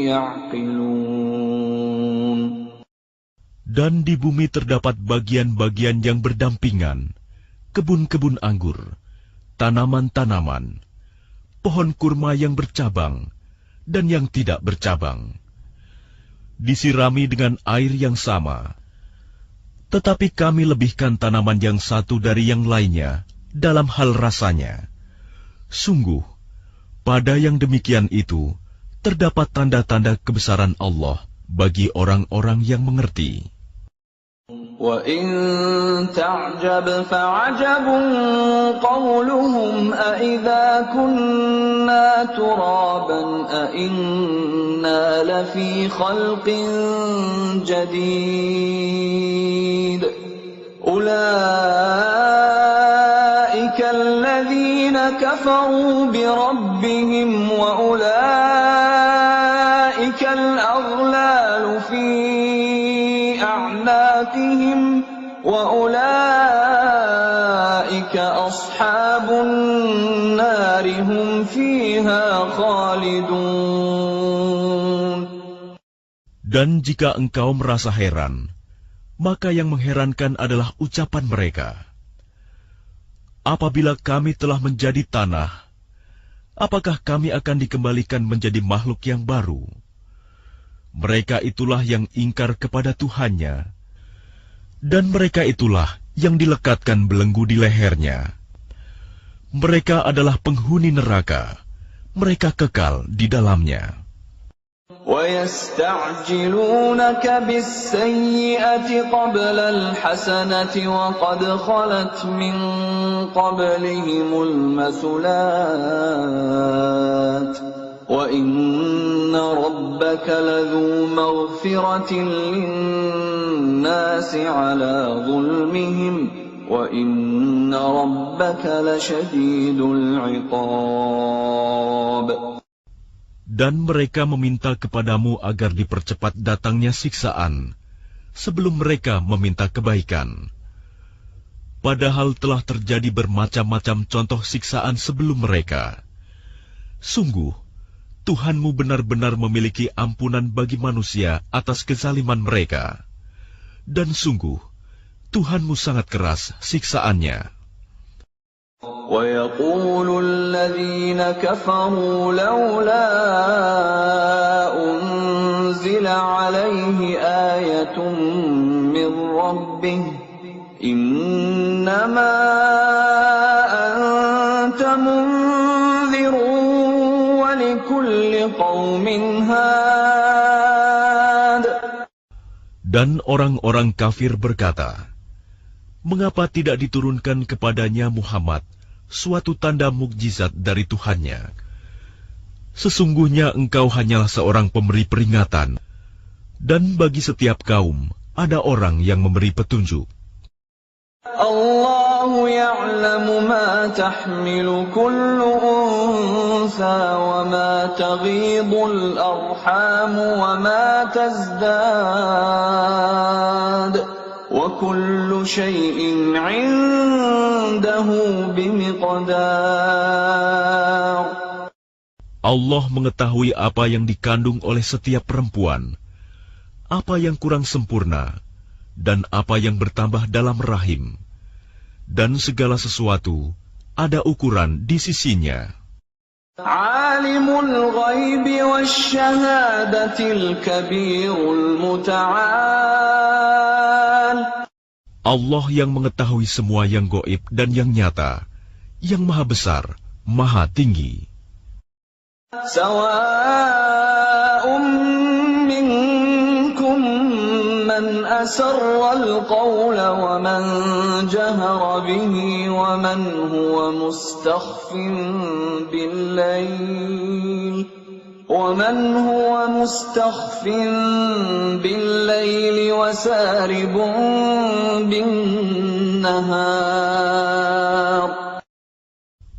A: يعقلون.
B: Dan di bumi terdapat bagian-bagian yang berdampingan, kebun-kebun anggur, tanaman-tanaman, pohon kurma yang bercabang, dan yang tidak bercabang, disirami dengan air yang sama. Tetapi kami lebihkan tanaman yang satu dari yang lainnya dalam hal rasanya. Sungguh, pada yang demikian itu terdapat tanda-tanda kebesaran Allah bagi orang-orang yang mengerti.
A: وَإِن تَعْجَبْ فَعَجَبٌ قَوْلُهُمْ أَإِذَا كُنَّا تُرَابًا أَإِنَّا لَفِي خَلْقٍ جَدِيدٍ أُولَئِكَ الَّذِينَ كَفَرُوا بِرَبِّهِمْ وَأُولَئِكَ أعناقهم وأولئك أصحاب النار هم فيها خالدون.
B: Dan jika engkau merasa heran, maka yang mengherankan adalah ucapan mereka. Apabila kami telah menjadi tanah, apakah kami akan dikembalikan menjadi makhluk yang baru? Mereka itulah yang ingkar kepada Tuhannya, dan mereka itulah yang dilekatkan belenggu di lehernya. Mereka adalah penghuni neraka, mereka kekal di dalamnya.
A: وَيَسْتَعْجِلُونَكَ بِالسَّيِّئَةِ قَبْلَ الْحَسَنَةِ وَقَدْ خَلَتْ مِنْ قَبْلِهِمُ الْمَثُلَاتُ وَإِنَّ رَبَّكَ لَذُو مَغْفِرَةٍ لِلنَّاسِ عَلَى ظُلْمِهِمْ وَإِنَّ رَبَّكَ لَشَدِيدُ الْعِقَابِ.
B: Dan mereka meminta kepadamu agar dipercepat datangnya siksaan, sebelum mereka meminta kebaikan. Padahal telah terjadi bermacam-macam contoh siksaan sebelum mereka. Sungguh, Tuhanmu benar-benar memiliki ampunan bagi manusia atas kezaliman mereka. Dan sungguh, Tuhanmu sangat keras siksaannya.
A: وَيَقُولُ الَّذِينَ كَفَرُوا لَوْلَا أُنْزِلَ عَلَيْهِ آيَةٌ مِّن رَّبِّهِ إِنَّمَا أَنْتَ مُنذِرٌ وَلِكُلِّ قَوْمٍ هَادٍ.
B: Dan orang-orang kafir berkata, mengapa tidak diturunkan kepadanya Muhammad suatu tanda mukjizat dari Tuhannya? Sesungguhnya engkau hanyalah seorang pemberi peringatan, dan bagi setiap kaum ada orang yang memberi petunjuk.
A: Allahu ya'lamu ma tahmilu kullu unsa wa ma taghidul arham wa ma tazdad. وَكُلُّ شَيْءٍ عِندَهُ بِمِقْدَارٍ.
B: Allah mengetahui apa yang dikandung oleh setiap perempuan, apa yang kurang sempurna, dan apa yang bertambah dalam rahim. Dan segala sesuatu ada ukuran di sisinya.
A: Alimul ghaibi wasyahadatil kabirul muta'al.
B: Allah yang mengetahui semua yang gaib dan yang nyata, yang maha besar, maha tinggi.
A: Sawa'un minkum man asarra al-qawla wa man jahara bihi wa man huwa mustakhfin bil-layl وَمَنْ هُوَ مُسْتَخْفٍ بِاللَّيْلِ وَسَارِبٌ بِالنَّهَارِ.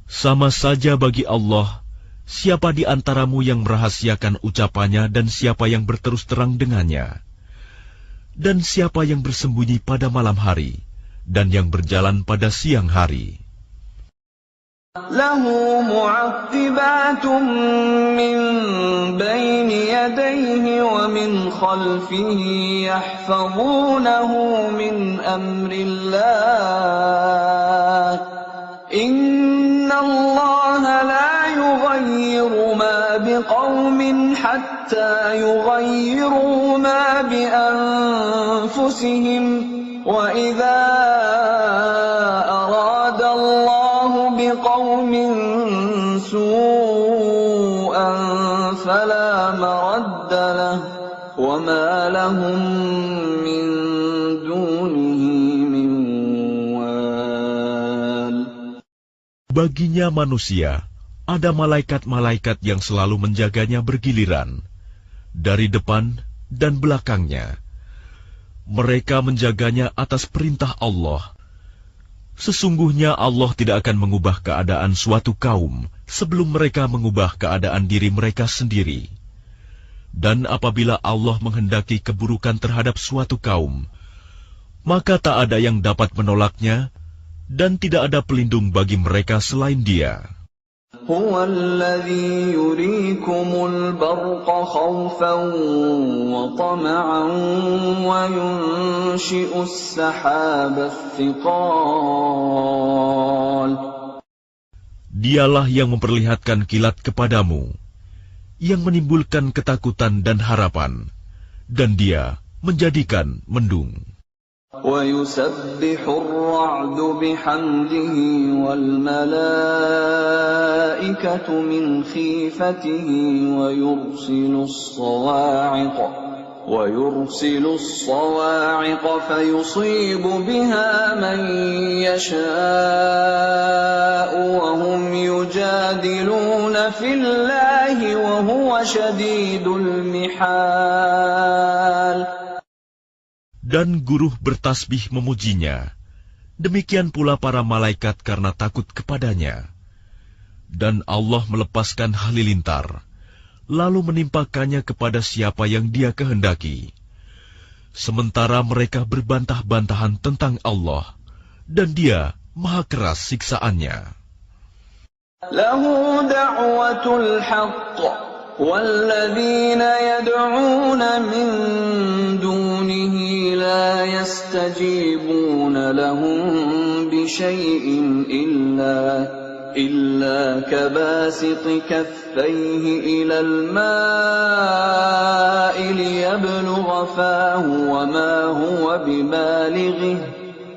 B: Sama saja bagi Allah, siapa di antaramu yang merahasiakan ucapannya dan siapa yang berterus terang dengannya, dan siapa yang bersembunyi pada malam hari, dan yang berjalan pada siang hari.
A: له معقبات من بين يديه ومن خلفه يحفظونه من أمر الله إن الله لا يغير ما بقوم حتى يغيروا ما بأنفسهم وإذا أراد الله بقوم سوءا فلا مرد له وما لهم من دونه من وال.
B: Baginya manusia ada malaikat-malaikat yang selalu menjaganya bergiliran dari depan dan belakangnya. Mereka menjaganya atas perintah Allah. Sesungguhnya Allah tidak akan mengubah keadaan suatu kaum sebelum mereka mengubah keadaan diri mereka sendiri. Dan apabila Allah menghendaki keburukan terhadap suatu kaum, maka tak ada yang dapat menolaknya, dan tidak ada pelindung bagi mereka selain Dia.
A: هو الذي يريكم البرق خوفا وطمعا وينشئ السحاب الثقال.
B: Dialah yang memperlihatkan kilat kepadamu, yang menimbulkan ketakutan dan harapan, dan Dia menjadikan mendung.
A: ويسبح الرعد بحمده والملائكة من خيفته ويرسل الصواعق فيصيب بها من يشاء وهم يجادلون في الله وهو شديد المحال.
B: Dan guruh bertasbih memujinya, demikian pula para malaikat karena takut kepadanya. Dan Allah melepaskan halilintar, lalu menimpakannya kepada siapa yang Dia kehendaki. Sementara mereka berbantah-bantahan tentang Allah, dan Dia maha keras siksaannya.
A: Lahu da'watul haqq والذين يدعون من دونه لا يستجيبون لهم بشيء إلا كباسط كفيه إلى الماء ليبلغ فاه وما هو ببالغه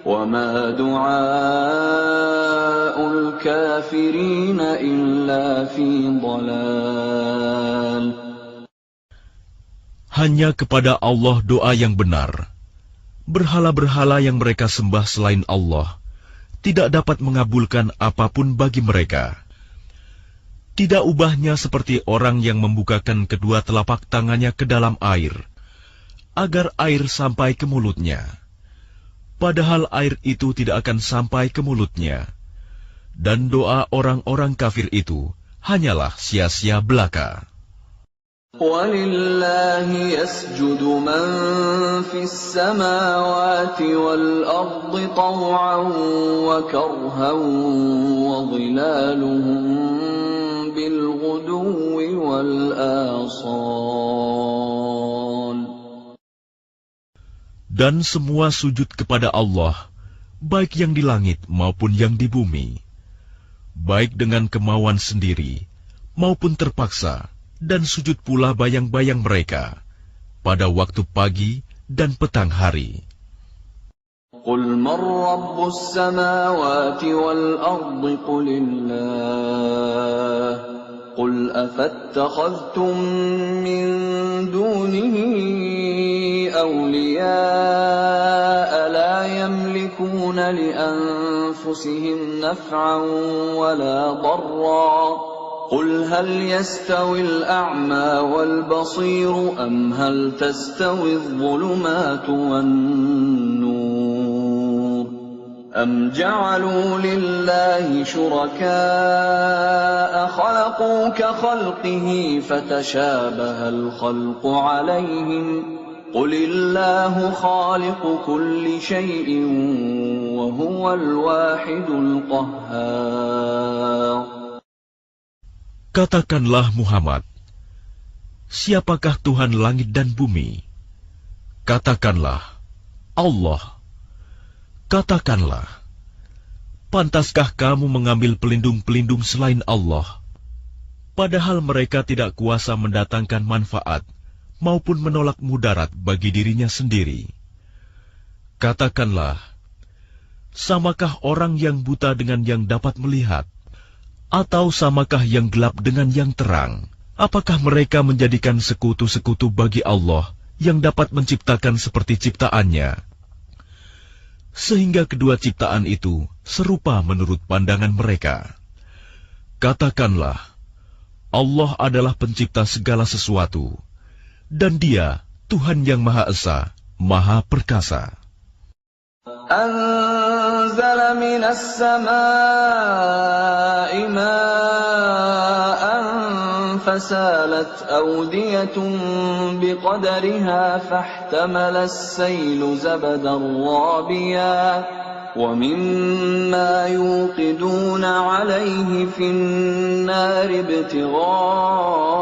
A: وما دعاء الكافرين إلا في ضلال.
B: Hanya kepada Allah doa yang benar. Berhala-berhala yang mereka sembah selain Allah tidak dapat mengabulkan apapun bagi mereka. Tidak ubahnya seperti orang yang membukakan kedua telapak tangannya ke dalam air, agar air sampai ke mulutnya. Padahal air itu tidak akan sampai ke mulutnya. Dan doa orang-orang kafir itu hanyalah sia-sia belaka.
A: وَلِلَّهِ يَسْجُدُ مَن فِي السَّمَاوَاتِ وَالْأَرْضِ طَوْعًا وَكَرْهًا وَظِلَالُهُم بِالْغُدُوِّ وَالْآصَالِ.
B: Dan semua sujud kepada Allah, baik yang di langit maupun yang di bumi, baik dengan kemauan sendiri maupun terpaksa, dan sujud pula bayang-bayang mereka pada waktu pagi dan petang hari.
A: قُلْ مَنْ رَبُّ السَّمَاوَاتِ وَالْأَرْضِ قُلِ اللَّهُ قُلْ أَفَاتَّخَذْتُمْ مِنْ دُونِهِ أَوْلِيَاءَ لَا يَمْلِكُونَ لِأَنفُسِهِمْ نَفْعًا وَلَا ضَرًّا قُلْ هَلْ يَسْتَوِي الْأَعْمَى وَالْبَصِيرُ أَمْ هَلْ تَسْتَوِي الظُّلُمَاتُ وَالنُّورُ أَمْ جَعَلُوا لِلَّهِ شُرَكَاءَ خَلَقُوا كَخَلْقِهِ فَتَشَابَهَ الْخَلْقُ عَلَيْهِمْ قُلِ اللَّهُ خَالِقُ كُلِّ شَيْءٍ وَهُوَ الْوَاحِدُ الْقَهَّارُ.
B: Katakanlah Muhammad, siapakah Tuhan langit dan bumi? Katakanlah, Allah. Katakanlah, pantaskah kamu mengambil pelindung-pelindung selain Allah, padahal mereka tidak kuasa mendatangkan manfaat maupun menolak mudarat bagi dirinya sendiri? Katakanlah, samakah orang yang buta dengan yang dapat melihat? Atau samakah yang gelap dengan yang terang? Apakah mereka menjadikan sekutu-sekutu bagi Allah yang dapat menciptakan seperti ciptaannya? Sehingga kedua ciptaan itu serupa menurut pandangan mereka. Katakanlah, Allah adalah pencipta segala sesuatu, dan Dia Tuhan yang Maha Esa, Maha Perkasa.
A: أنزل من السماء ماء فسالت أودية بقدرها فاحتمل السيل زبدا رابيا ومما يوقدون عليه في النار ابتغاء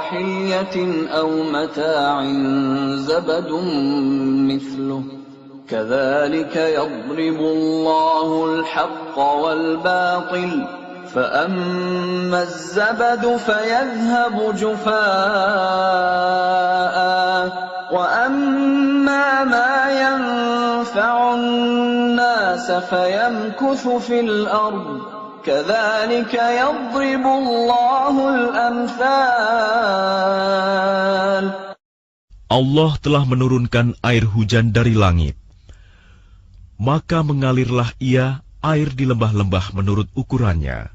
A: حلية أو متاع زبد مثله كذلك يضرب الله الحق والباطل فأما الزبد فيذهب جفاء وأما ما ينفع الناس فيمكث في الأرض كذلك يضرب الله الأمثال.
B: Allah telah menurunkan air hujan dari langit. Maka mengalirlah ia air di lembah-lembah menurut ukurannya.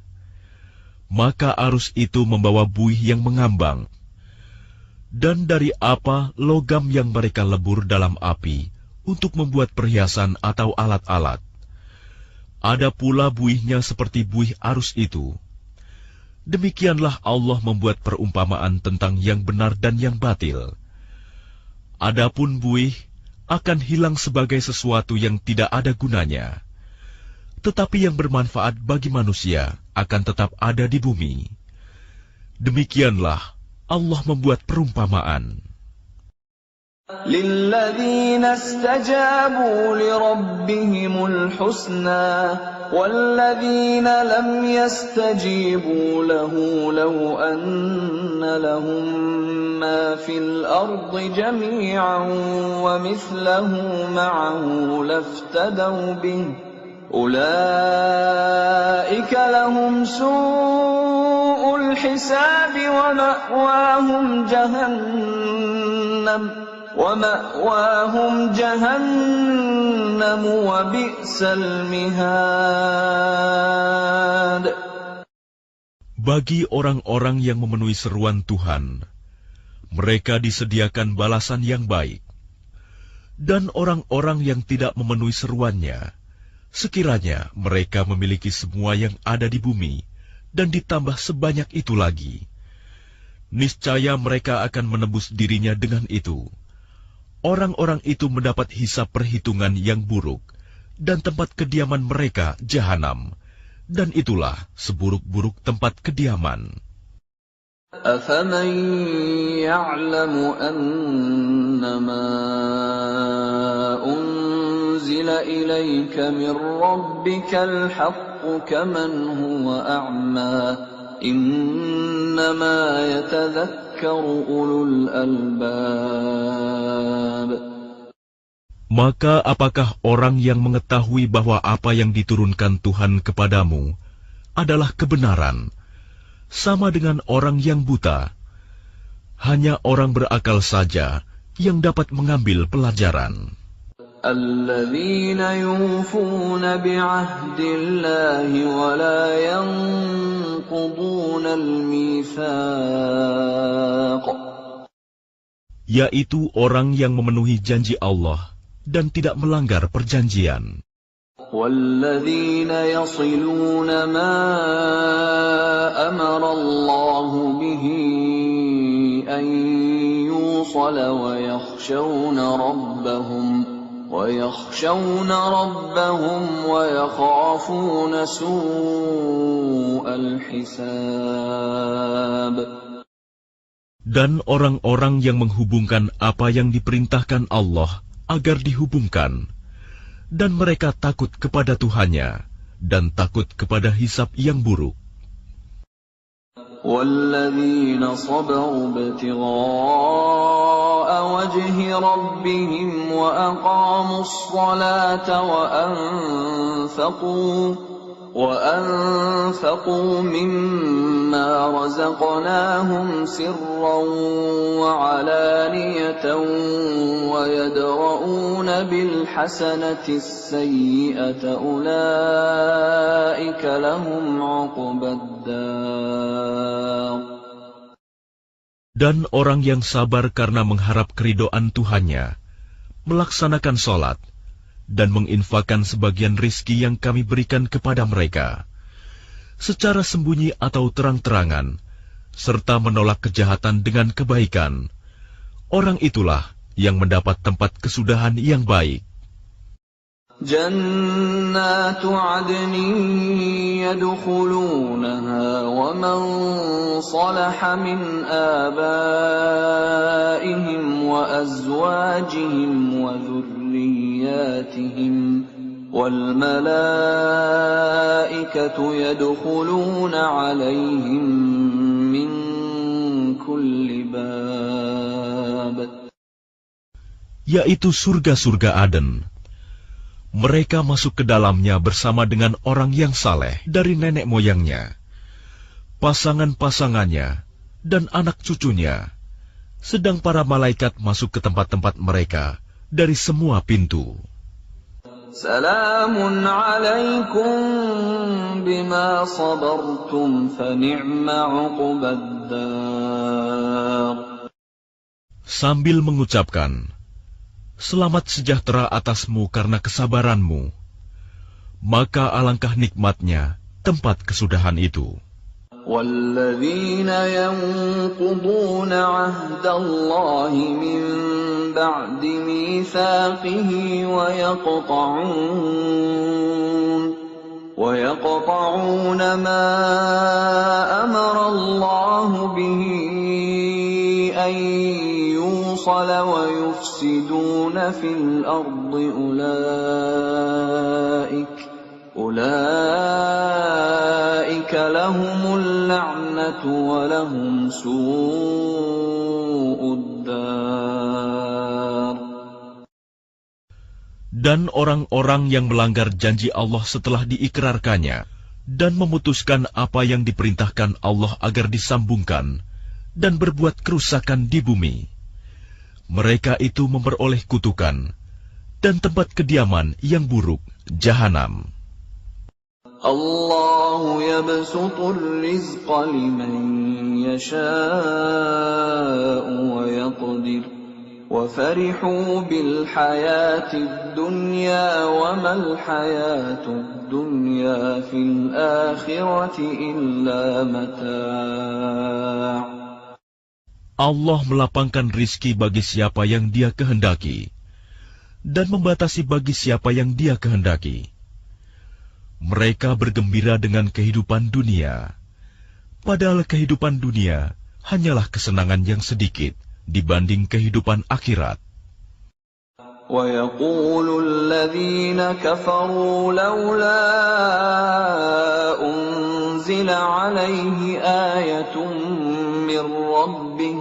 B: Maka arus itu membawa buih yang mengambang. Dan dari apa logam yang mereka lebur dalam api untuk membuat perhiasan atau alat-alat. Ada pula buihnya seperti buih arus itu. Demikianlah Allah membuat perumpamaan tentang yang benar dan yang batil. Adapun buih akan hilang sebagai sesuatu yang tidak ada gunanya. Tetapi yang bermanfaat bagi manusia akan tetap ada di bumi. Demikianlah Allah membuat perumpamaan.
A: للذين استجابوا لربهم الحسنى والذين لم يستجيبوا له لو أن لهم ما في الأرض جميعا ومثله معه لافتدوا به أولئك لهم سوء الحساب ومأواهم جهنم وبئس المهاد.
B: Bagi orang-orang yang memenuhi seruan Tuhan, mereka disediakan balasan yang baik. Dan orang-orang yang tidak memenuhi seruannya, sekiranya mereka memiliki semua yang ada di bumi, dan ditambah sebanyak itu lagi, niscaya mereka akan menebus dirinya dengan itu. Orang-orang itu mendapat hisab perhitungan yang buruk, dan tempat kediaman mereka jahanam, dan itulah seburuk-buruk tempat kediaman.
A: أَفَمَنْ يَعْلَمُ أَنَّمَا أُنْزِلَ إِلَيْكَ مِنْ رَبِّكَ الْحَقُّ كَمَنْ هُوَ أَعْمَى إِنَّمَا يَتَذَكَّرُ أُولُو الْأَلْبَابِ.
B: Maka apakah orang yang mengetahui bahwa apa yang diturunkan Tuhan kepadamu adalah kebenaran, sama dengan orang yang buta? Hanya orang berakal saja yang dapat mengambil pelajaran.
A: الذين يوفون بعهد الله ولا ينقضون الميثاق.
B: Yaitu orang yang memenuhi janji Allah dan tidak melanggar perjanjian.
A: والذين يصلون ما أمر الله به أن يوصل ويخشون ربهم ويخافون سوء الحساب.
B: Dan orang-orang yang menghubungkan apa yang diperintahkan Allah agar dihubungkan, dan mereka takut kepada Tuhannya dan takut kepada hisab yang buruk.
A: وَالَّذِينَ صَبَرُوا ابْتِغَاءَ وَجْهِ رَبِّهِمْ وَأَقَامُوا الصَّلَاةَ وَأَنفَقُوا مِمَّا رَزَقْنَاهُمْ سِرًّا وَعَلَانِيَةً وَيَدْرَءُونَ بِالْحَسَنَةِ السَّيِّئَةَ أُولَئِكَ لَهُمْ عُقْبَى الدَّارِ.
B: Dan orang yang sabar karena mengharap keridhaan Tuhannya, melaksanakan sholat, dan menginfakkan sebagian rizki yang kami berikan kepada mereka, secara sembunyi atau terang-terangan, serta menolak kejahatan dengan kebaikan, orang itulah yang mendapat tempat kesudahan yang baik.
A: جنات عدن يدخلونها ومن صلح من آبائهم وأزواجهم وذرياتهم والملائكة يدخلون عليهم من كل باب.
B: Yaitu surga-surga Aden. Mereka masuk ke dalamnya bersama dengan orang yang saleh dari nenek moyangnya, pasangan-pasangannya, dan anak cucunya, sedang para malaikat masuk ke tempat-tempat mereka dari semua pintu.
A: Salamun alaikum bima sabartum fa ni'ma uqbaddar.
B: Sambil mengucapkan, selamat sejahtera atasmu karena kesabaranmu, maka alangkah nikmatnya tempat kesudahan itu.
A: وَالَّذِينَ يَنقُضُونَ عَهْدَ اللَّهِ مِن بَعْدِ مِيثَاقِهِ وَيَقْطَعُونَ مَا أَمَرَ اللَّهُ بِهِ أَن يُوصَلَ وَيُفْسِدُونَ فِي الْأَرْضِ أُولَئِكَ لَهُمُ اللَّعْنَةُ وَلَهُمْ سُوءُ الدَّارِ.
B: Dan orang-orang yang melanggar janji Allah setelah diikrarkannya dan memutuskan apa yang diperintahkan Allah agar disambungkan dan berbuat kerusakan di bumi, mereka itu memperoleh kutukan dan tempat kediaman yang buruk, jahanam.
A: Allah yabsutur rizqa liman yasha'u wa yaqdir wa farihu bil hayatid dunya wa mal hayatud dunya fil akhirati illa mata'.
B: Allah melapangkan rizki bagi siapa yang Dia kehendaki dan membatasi bagi siapa yang Dia kehendaki. Mereka bergembira dengan kehidupan dunia, padahal kehidupan dunia hanyalah kesenangan yang sedikit dibanding kehidupan akhirat.
A: وَيَقُولُ الَّذِينَ كَفَرُوا لَوْلَا أُنزِلَ عَلَيْهِ آيَةٌ مِّن رَّبِّهِ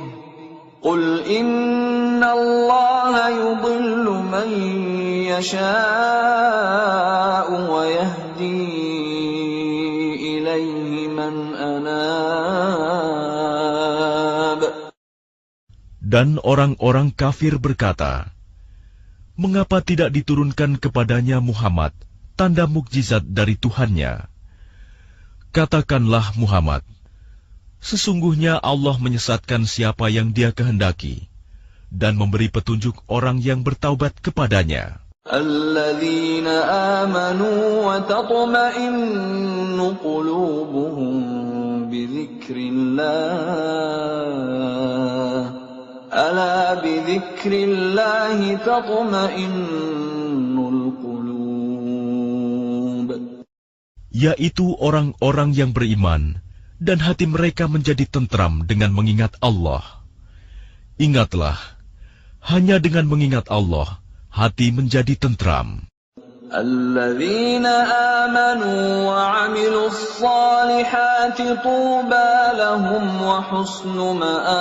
A: قُلْ إِنَّ اللَّهَ يُضِلُّ مَن يَشَاءُ وَيَهْدِي إِلَيْهِ مَنْ أَنَابَ.
B: Dan orang-orang kafir berkata, mengapa tidak diturunkan kepadanya Muhammad tanda mukjizat dari Tuhannya? Katakanlah Muhammad, sesungguhnya Allah menyesatkan siapa yang Dia kehendaki dan memberi petunjuk orang yang bertaubat kepadanya.
A: الَّذِينَ آمَنُوا وَتَطْمَئِنُّ قُلُوبُهُم بِذِكْرِ اللَّهِ أَلَا بِذِكْرِ اللَّهِ تَطْمَئِنُّ الْقُلُوبُ.
B: Yaitu orang-orang yang beriman dan hati mereka menjadi tentram dengan mengingat Allah. Ingatlah, hanya dengan mengingat Allah, hati menjadi tentram.
A: الَّذِينَ آمَنُوا وَعَمِلُوا الصَّالِحَاتِ طُوبَى لَهُمْ وَحُسْنُ مَآبٍ.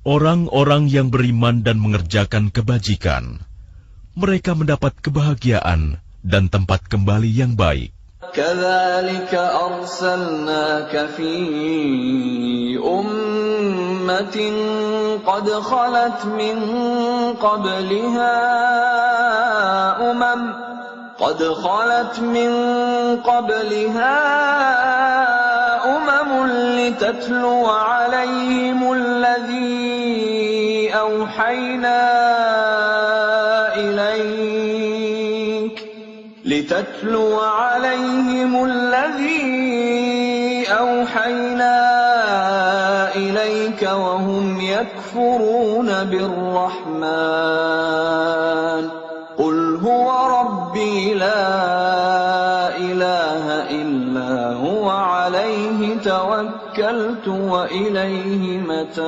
B: Orang-orang yang beriman dan mengerjakan kebajikan, mereka mendapat kebahagiaan dan tempat kembali yang baik.
A: كَذَلِكَ أَرْسَلْنَاكَ فِي أُمَّةٍ قَدْ خَلَتْ مِنْ قَبْلِهَا أُمَمٌ لِتَتْلُوَ عَلَيْهِمُ الَّذِي أَوْحَيْنَا إِلَيْكَ أوحينا إليك وهم يكفرون بالرحمن قل هو ربي لا إله إلا هو عليه توكلت وإليه متاب.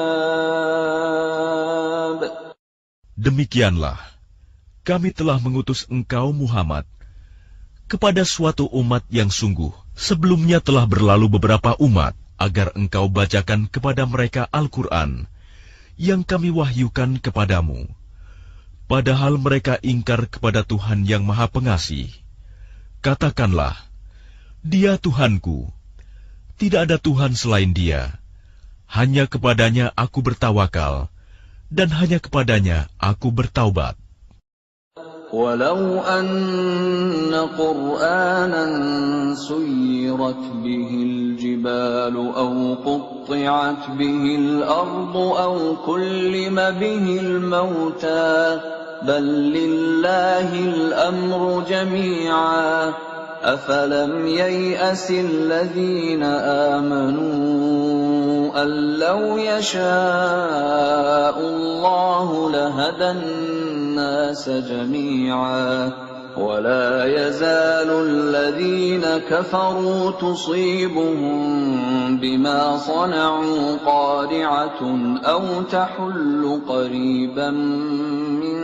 B: Demikianlah, kami telah mengutus engkau Muhammad kepada suatu umat yang sungguh sebelumnya telah berlalu beberapa umat, agar engkau bacakan kepada mereka Al-Quran yang kami wahyukan kepadamu. Padahal mereka ingkar kepada Tuhan yang Maha Pengasih. Katakanlah, Dia Tuhanku, tidak ada Tuhan selain Dia. Hanya kepadanya aku bertawakal, dan hanya kepadanya aku bertaubat.
A: ولو أن قرآنا سيرت به الجبال أو قطعت به الأرض أو كلم به الموتى بل لله الأمر جميعا أفلم ييأس الذين آمنوا أن لو يشاء الله لهدى الناس جميعا ولا يزال الذين كفروا تصيبهم بما صنعوا قارعة أو تحل قريبا من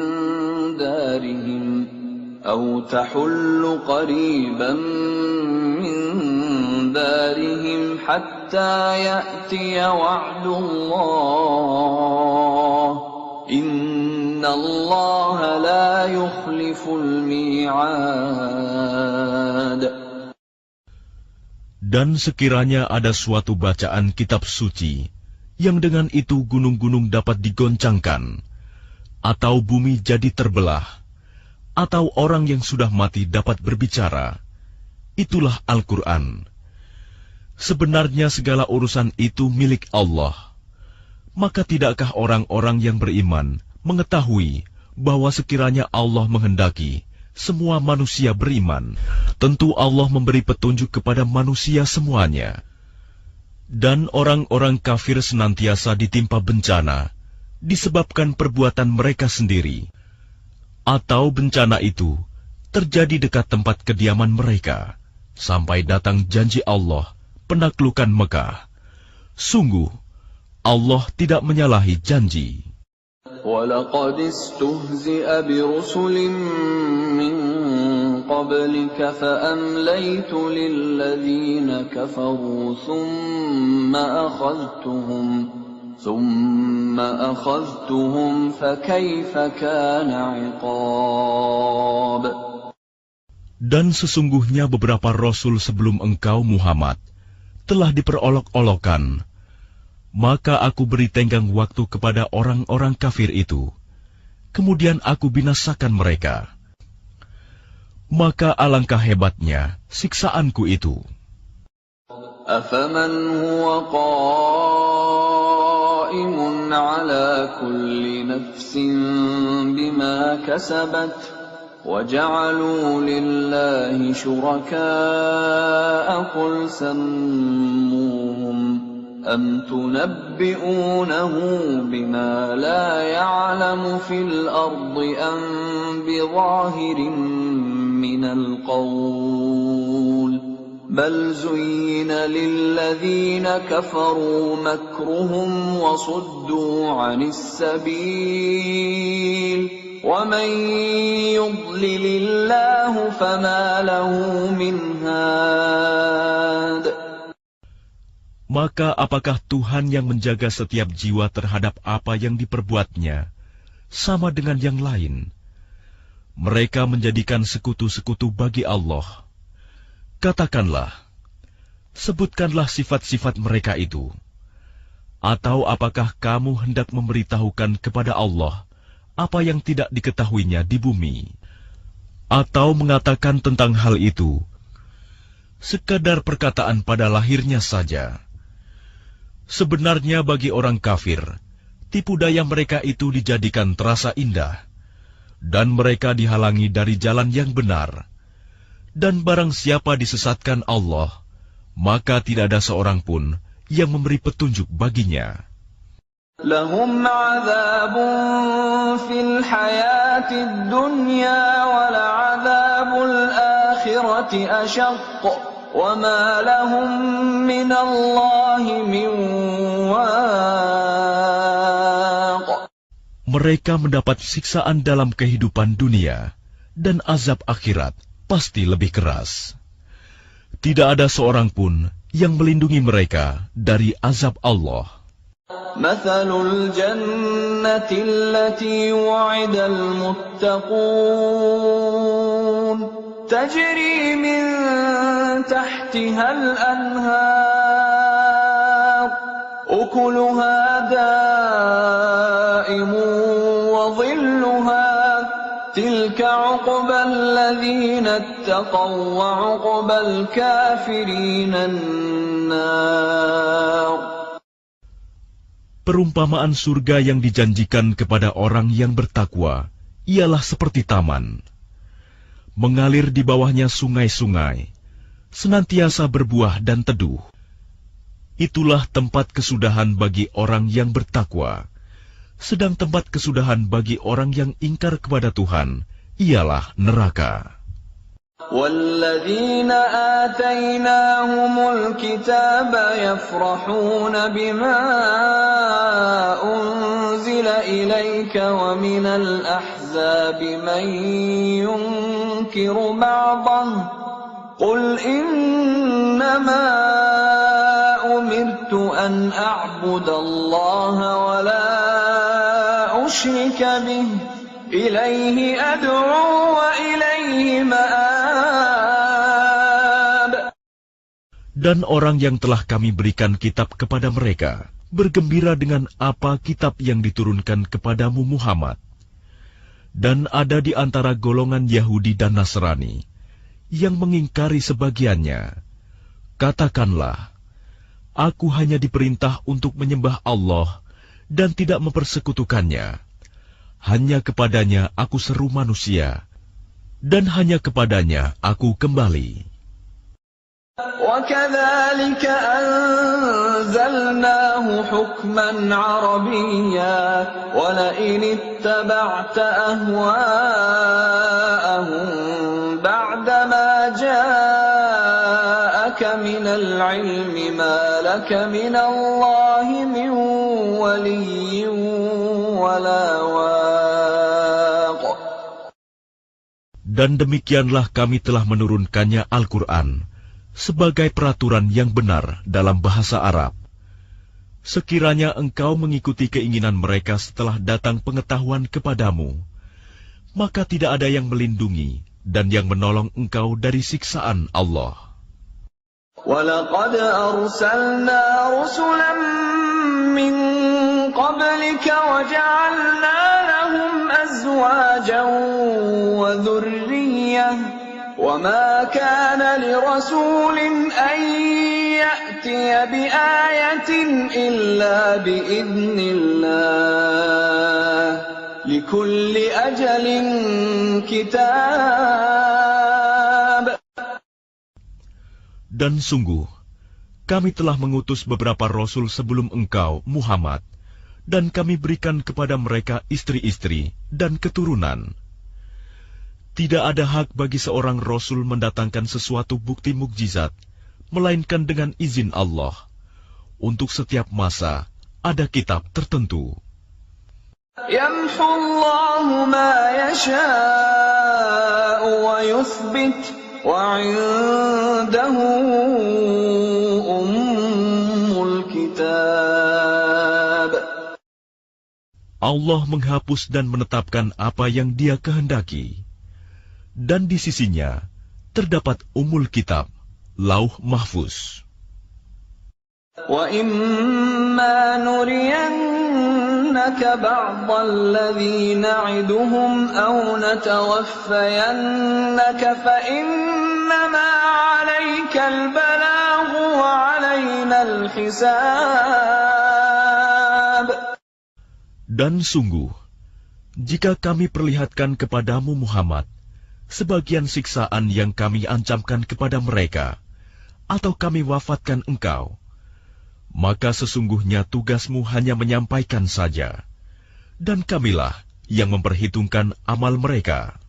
A: دارهم حتى يأتي وعد الله إن الله لا يخلف الميعاد.
B: Dan sekiranya ada suatu bacaan kitab suci yang dengan itu gunung-gunung dapat digoncangkan, atau bumi jadi terbelah, atau orang yang sudah mati dapat berbicara, itulah Al-Quran. Sebenarnya segala urusan itu milik Allah. Maka tidakkah orang-orang yang beriman mengetahui bahwa sekiranya Allah menghendaki semua manusia beriman, tentu Allah memberi petunjuk kepada manusia semuanya. Dan orang-orang kafir senantiasa ditimpa bencana disebabkan perbuatan mereka sendiri, atau bencana itu terjadi dekat tempat kediaman mereka, sampai datang janji Allah penaklukan Mekah. Sungguh, Allah tidak menyalahi janji.
A: وَلَقَدِ اسْتُهْزِئَ بِرُسُلٍ مِّن قَبْلِكَ فَأَمْلَيْتُ لِلَّذِينَ كَفَرُوا ثُمَّ أَخَذْتُهُمْ فَكَيْفَ كَانَ عِقَابِ.
B: Dan sesungguhnya beberapa rasul sebelum engkau Muhammad telah diperolok-olokkan. Maka aku beri tenggang waktu kepada orang-orang kafir itu. Kemudian aku binasakan mereka. Maka alangkah hebatnya siksaanku itu.
A: أَفَمَنْ هُوَ قَائِمٌ عَلَى كُلِّ نَفْسٍ بِمَا كَسَبَتْ وَجَعَلُوا لِلَّهِ شُرَكَاءَ قُلْ سَمُّوهُمْ أَمْ تُنَبِّئُونَهُ بِمَا لَا يَعْلَمُ فِي الْأَرْضِ أَمْ بِظَاهِرٍ مِّنَ الْقَوْلِ بَلْ زُيِّنَ لِلَّذِينَ كَفَرُوا مَكْرُهُمْ وَصُدُّوا عَنِ السَّبِيلِ وَمَنْ يُضْلِلِ اللَّهُ فَمَا لَهُ مِنْ هَادٍ.
B: Maka apakah Tuhan yang menjaga setiap jiwa terhadap apa yang diperbuatnya sama dengan yang lain? Mereka menjadikan sekutu-sekutu bagi Allah. Katakanlah, sebutkanlah sifat-sifat mereka itu. Atau apakah kamu hendak memberitahukan kepada Allah apa yang tidak diketahuinya di bumi? Atau mengatakan tentang hal itu sekadar perkataan pada lahirnya saja? Sebenarnya bagi orang kafir, tipu daya mereka itu dijadikan terasa indah, dan mereka dihalangi dari jalan yang benar. Dan barang siapa disesatkan Allah, maka tidak ada seorang pun yang memberi petunjuk baginya.
A: لهم عذاب في الحياة الدنيا ولعذاب الآخرة أشق وما لهم من الله من واق.
B: Mereka mendapat siksaan dalam kehidupan dunia, dan azab akhirat pasti lebih keras. Tidak ada seorang pun yang melindungi mereka dari azab Allah.
A: مثل الجنة التي وعد المتقون تجري من تحتها الأنهار أكلها دائم وظلها تلك عقبى الذين اتقوا وعقبى الكافرين النار.
B: Perumpamaan surga yang dijanjikan kepada orang yang bertakwa ialah seperti taman. Mengalir di bawahnya sungai-sungai, senantiasa berbuah dan teduh. Itulah tempat kesudahan bagi orang yang bertakwa. Sedang tempat kesudahan bagi orang yang ingkar kepada Tuhan ialah neraka.
A: والذين آتيناهم الكتاب يفرحون بما أنزل إليك ومن الأحزاب من ينكر بعضه قل إنما أمرت أن أعبد الله ولا أشرك به إليه أدعو وإليه مآب.
B: Dan orang yang telah kami berikan kitab kepada mereka, bergembira dengan apa kitab yang diturunkan kepadamu Muhammad. Dan ada di antara golongan Yahudi dan Nasrani, yang mengingkari sebagiannya. Katakanlah, aku hanya diperintah untuk menyembah Allah, dan tidak mempersekutukannya. Hanya kepadanya aku seru manusia, dan hanya kepadanya aku kembali.
A: وَكَذَلِكَ أَنزَلْنَاهُ حُكْمًا عَرَبِيًّا وَلَئِنِ اتَّبَعْتَ أَهْوَاءَهُمْ بَعْدَمَا جَاءَكَ مِنَ الْعِلْمِ مَا لَكَ مِنَ اللَّهِ مِنْ وَلِيٍّ وَلَا وَاقٍ.
B: Dan demikianlah kami telah menurunkannya Al-Quran sebagai peraturan yang benar dalam bahasa Arab. Sekiranya engkau mengikuti keinginan mereka setelah datang pengetahuan kepadamu, maka tidak ada yang melindungi dan yang menolong engkau dari siksaan Allah.
A: وَلَقَدْ أَرْسَلْنَا رُسُلًا مِّن قَبْلِكَ وَجَعَلْنَا لَهُمْ أَزْوَاجًا وَذُرِّيَّةً وَمَا كَانَ لِرَسُولٍ أَن يَأْتِيَ بِآيَةٍ إِلَّا بِإِذْنِ اللَّهِ لِكُلِّ أَجَلٍ كِتَابٌ.
B: Dan sungguh, kami telah mengutus beberapa rasul sebelum engkau, Muhammad, dan kami berikan kepada mereka istri-istri dan keturunan. Tidak ada hak bagi seorang rasul mendatangkan sesuatu bukti mukjizat, melainkan dengan izin Allah. Untuk setiap masa, ada kitab tertentu.
A: يَمْحُو اللَّهُ مَا يَشَاءُ وَيُثْبِتُ وَعِندَهُ أُمُّ الْكِتَابِ.
B: Allah menghapus dan menetapkan apa yang Dia kehendaki. Dan di sisinya terdapat Ummul Kitab, Lauh Mahfuz.
A: وَإِمَّا نُرِيَنَّكَ بَعْضَ الَّذِي نَعِدُهُمْ أَوْ نَتَوَفَّيَنَّكَ فَإِنَّمَا عَلَيْكَ الْبَلَاغُ وَعَلَيْنَا الْحِسَابُ.
B: Dan sungguh, jika kami perlihatkan kepadamu Muhammad sebagian siksaan yang kami ancamkan kepada mereka, atau kami wafatkan engkau, maka sesungguhnya tugasmu hanya menyampaikan saja, dan kamilah yang memperhitungkan amal mereka.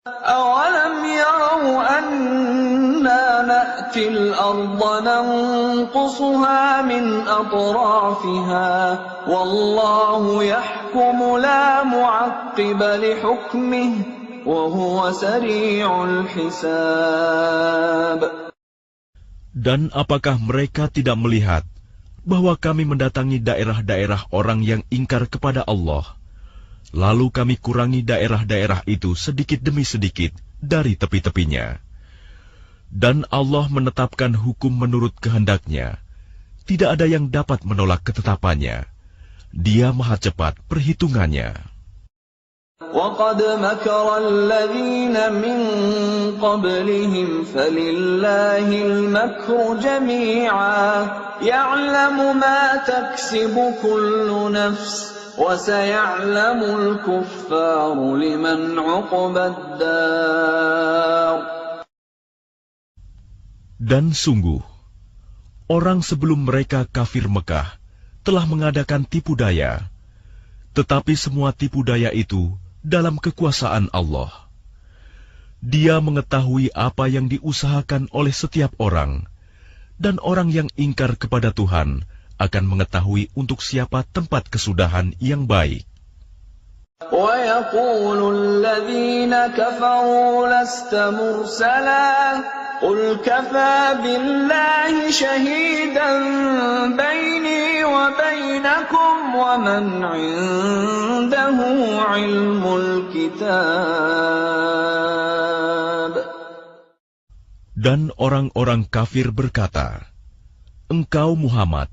A: أَوَلَمْ يَرَوْا أَنَّا نَأْتِي الْأَرْضَ نَنقُصُهَا مِنْ أَطْرَافِهَا وَاللَّهُ يَحْكُمُ لَا مُعَقِّبَ لِحُكْمِهِ وَهُوَ سَرِيعُ الْحِسَابِ.
B: Dan apakah mereka tidak melihat bahwa kami mendatangi daerah-daerah orang yang ingkar kepada Allah, lalu kami kurangi daerah-daerah itu sedikit demi sedikit dari tepi-tepinya. Dan Allah menetapkan hukum menurut kehendaknya. Tidak ada yang dapat menolak ketetapannya. Dia maha cepat perhitungannya.
A: وَقَدْ مَكَرَ الَّذِينَ مِنْ قَبْلِهِمْ فَلِلَّهِ الْمَكْرُ جَمِيعًا يَعْلَمُ مَا تَكْسِبُ كُلُّ نَفْسٍ وَسَيَعْلَمُ الْكُفَّارُ لِمَنْ عُقْبَى الدَّارِ.
B: Dan sungguh, orang sebelum mereka kafir Mekah telah mengadakan tipu daya, tetapi semua tipu daya itu dalam kekuasaan Allah. Dia mengetahui apa yang diusahakan oleh setiap orang, dan orang yang ingkar kepada Tuhan akan mengetahui untuk siapa tempat kesudahan yang baik.
A: وَيَقُولُ الَّذِينَ كَفَرُوا لَسْتَ مُرْسَلًا قُلْ كَفَى بِاللَّهِ شَهِيدًا بَيْنِي وَبَيْنَكُمْ وَمَنْ عِندَهُ عِلْمُ الْكِتَابِ.
B: Dan orang-orang kafir berkata, "Engkau Muhammad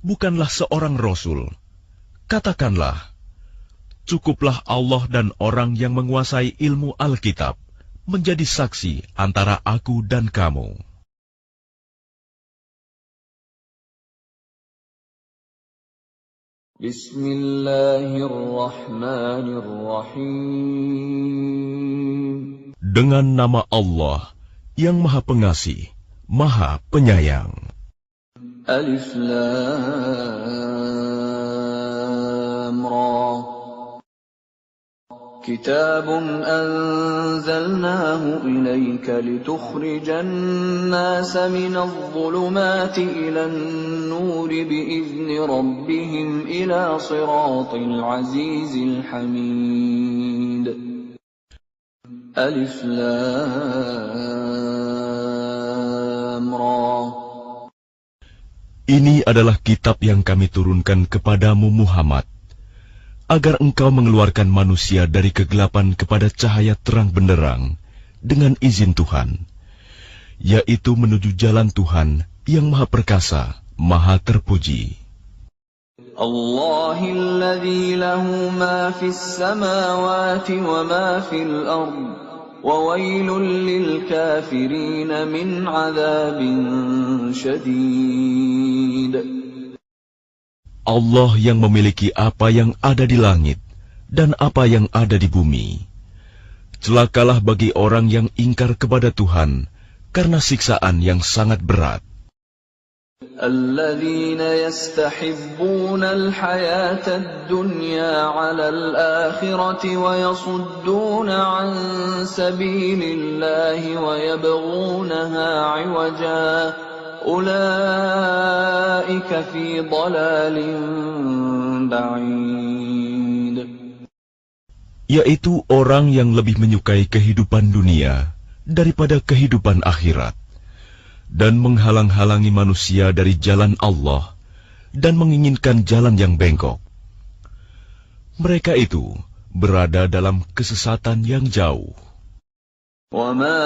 B: bukanlah seorang rasul." Katakanlah, cukuplah Allah dan orang yang menguasai ilmu Alkitab menjadi saksi antara aku dan kamu.
A: Bismillahirrahmanirrahim.
B: Dengan nama Allah yang Maha Pengasih, Maha Penyayang.
A: Alif Lam Ra. كتاب أنزلناه إليك لتخرج الناس من الظلمات إلى النور بإذن ربهم إلى صراط العزيز الحميد. ألف لام را.
B: Ini adalah kitab yang kami turunkan kepadamu Muhammad, agar engkau mengeluarkan manusia dari kegelapan kepada cahaya terang benderang dengan izin Tuhan, yaitu menuju jalan Tuhan yang Maha Perkasa, Maha Terpuji.
A: Allahilladzi lahu ma fis samawati wa ma fil ard, wa wailul lil kafirin min adzabin syadid.
B: Allah yang memiliki apa yang ada di langit dan apa yang ada di bumi. Celakalah bagi orang yang ingkar kepada Tuhan karena siksaan yang sangat berat.
A: Alladzina yastahibbuna al-hayata ad-dunya 'ala al-akhirati wa yasudduna 'an sabilillahi wa yabghunaha 'iwaja. Ulaika fi dhalalin ba'id.
B: Yaitu orang yang lebih menyukai kehidupan dunia daripada kehidupan akhirat, dan menghalang-halangi manusia dari jalan Allah dan menginginkan jalan yang bengkok. Mereka itu berada dalam kesesatan yang jauh.
A: وَمَا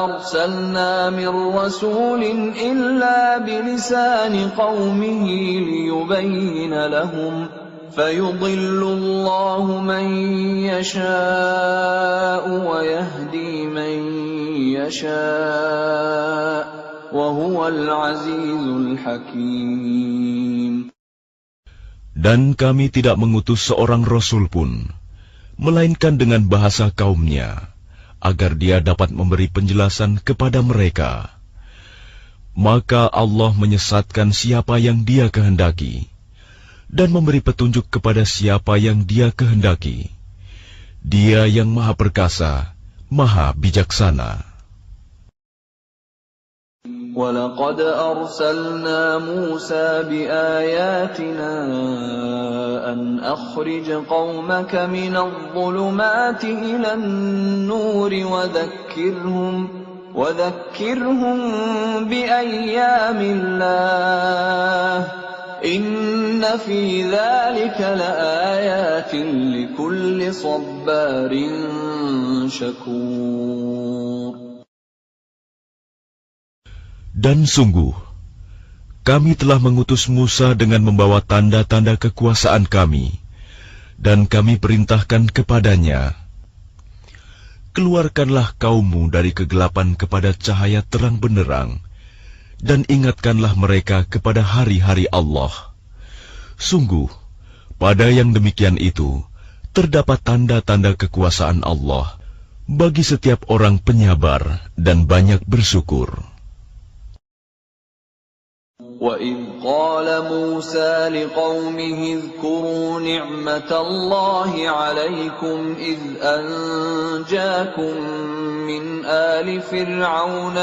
A: أَرْسَلْنَا مِنْ رَسُولٍ إِلَّا بِلِسَانِ قَوْمِهِ لِيُبَيِّنَ لَهُمْ فَيُضِلُّ اللَّهُ مَنْ يَشَاءُ وَيَهْدِي مَنْ يَشَاءُ وَهُوَ الْعَزِيزُ الْحَكِيمُ.
B: Dan kami tidak mengutus seorang rasul pun, melainkan dengan bahasa kaumnya, agar dia dapat memberi penjelasan kepada mereka. Maka Allah menyesatkan siapa yang Dia kehendaki, dan memberi petunjuk kepada siapa yang Dia kehendaki. Dia yang Maha Perkasa, Maha Bijaksana.
A: وَلَقَدْ أَرْسَلْنَا مُوسَى بِآيَاتِنَا أَنْ أَخْرِجْ قَوْمَكَ مِنَ الظُّلُمَاتِ إِلَى النُّورِ وَذَكِّرْهُمْ بِأَيَّامِ اللَّهِ إِنَّ فِي ذَلِكَ لَآيَاتٍ لِكُلِّ صَبَّارٍ شَكُورٍ.
B: Dan sungguh, kami telah mengutus Musa dengan membawa tanda-tanda kekuasaan kami, dan kami perintahkan kepadanya, keluarkanlah kaummu dari kegelapan kepada cahaya terang benderang, dan ingatkanlah mereka kepada hari-hari Allah. Sungguh, pada yang demikian itu, terdapat tanda-tanda kekuasaan Allah bagi setiap orang penyabar dan banyak bersyukur.
A: وَإِذْ قَالَ مُوسَى لِقَوْمِهِ اذْكُرُوا نِعْمَةَ اللَّهِ عَلَيْكُمْ إِذْ أَنْجَاكُمْ مِنْ آلِ فِرْعَوْنَ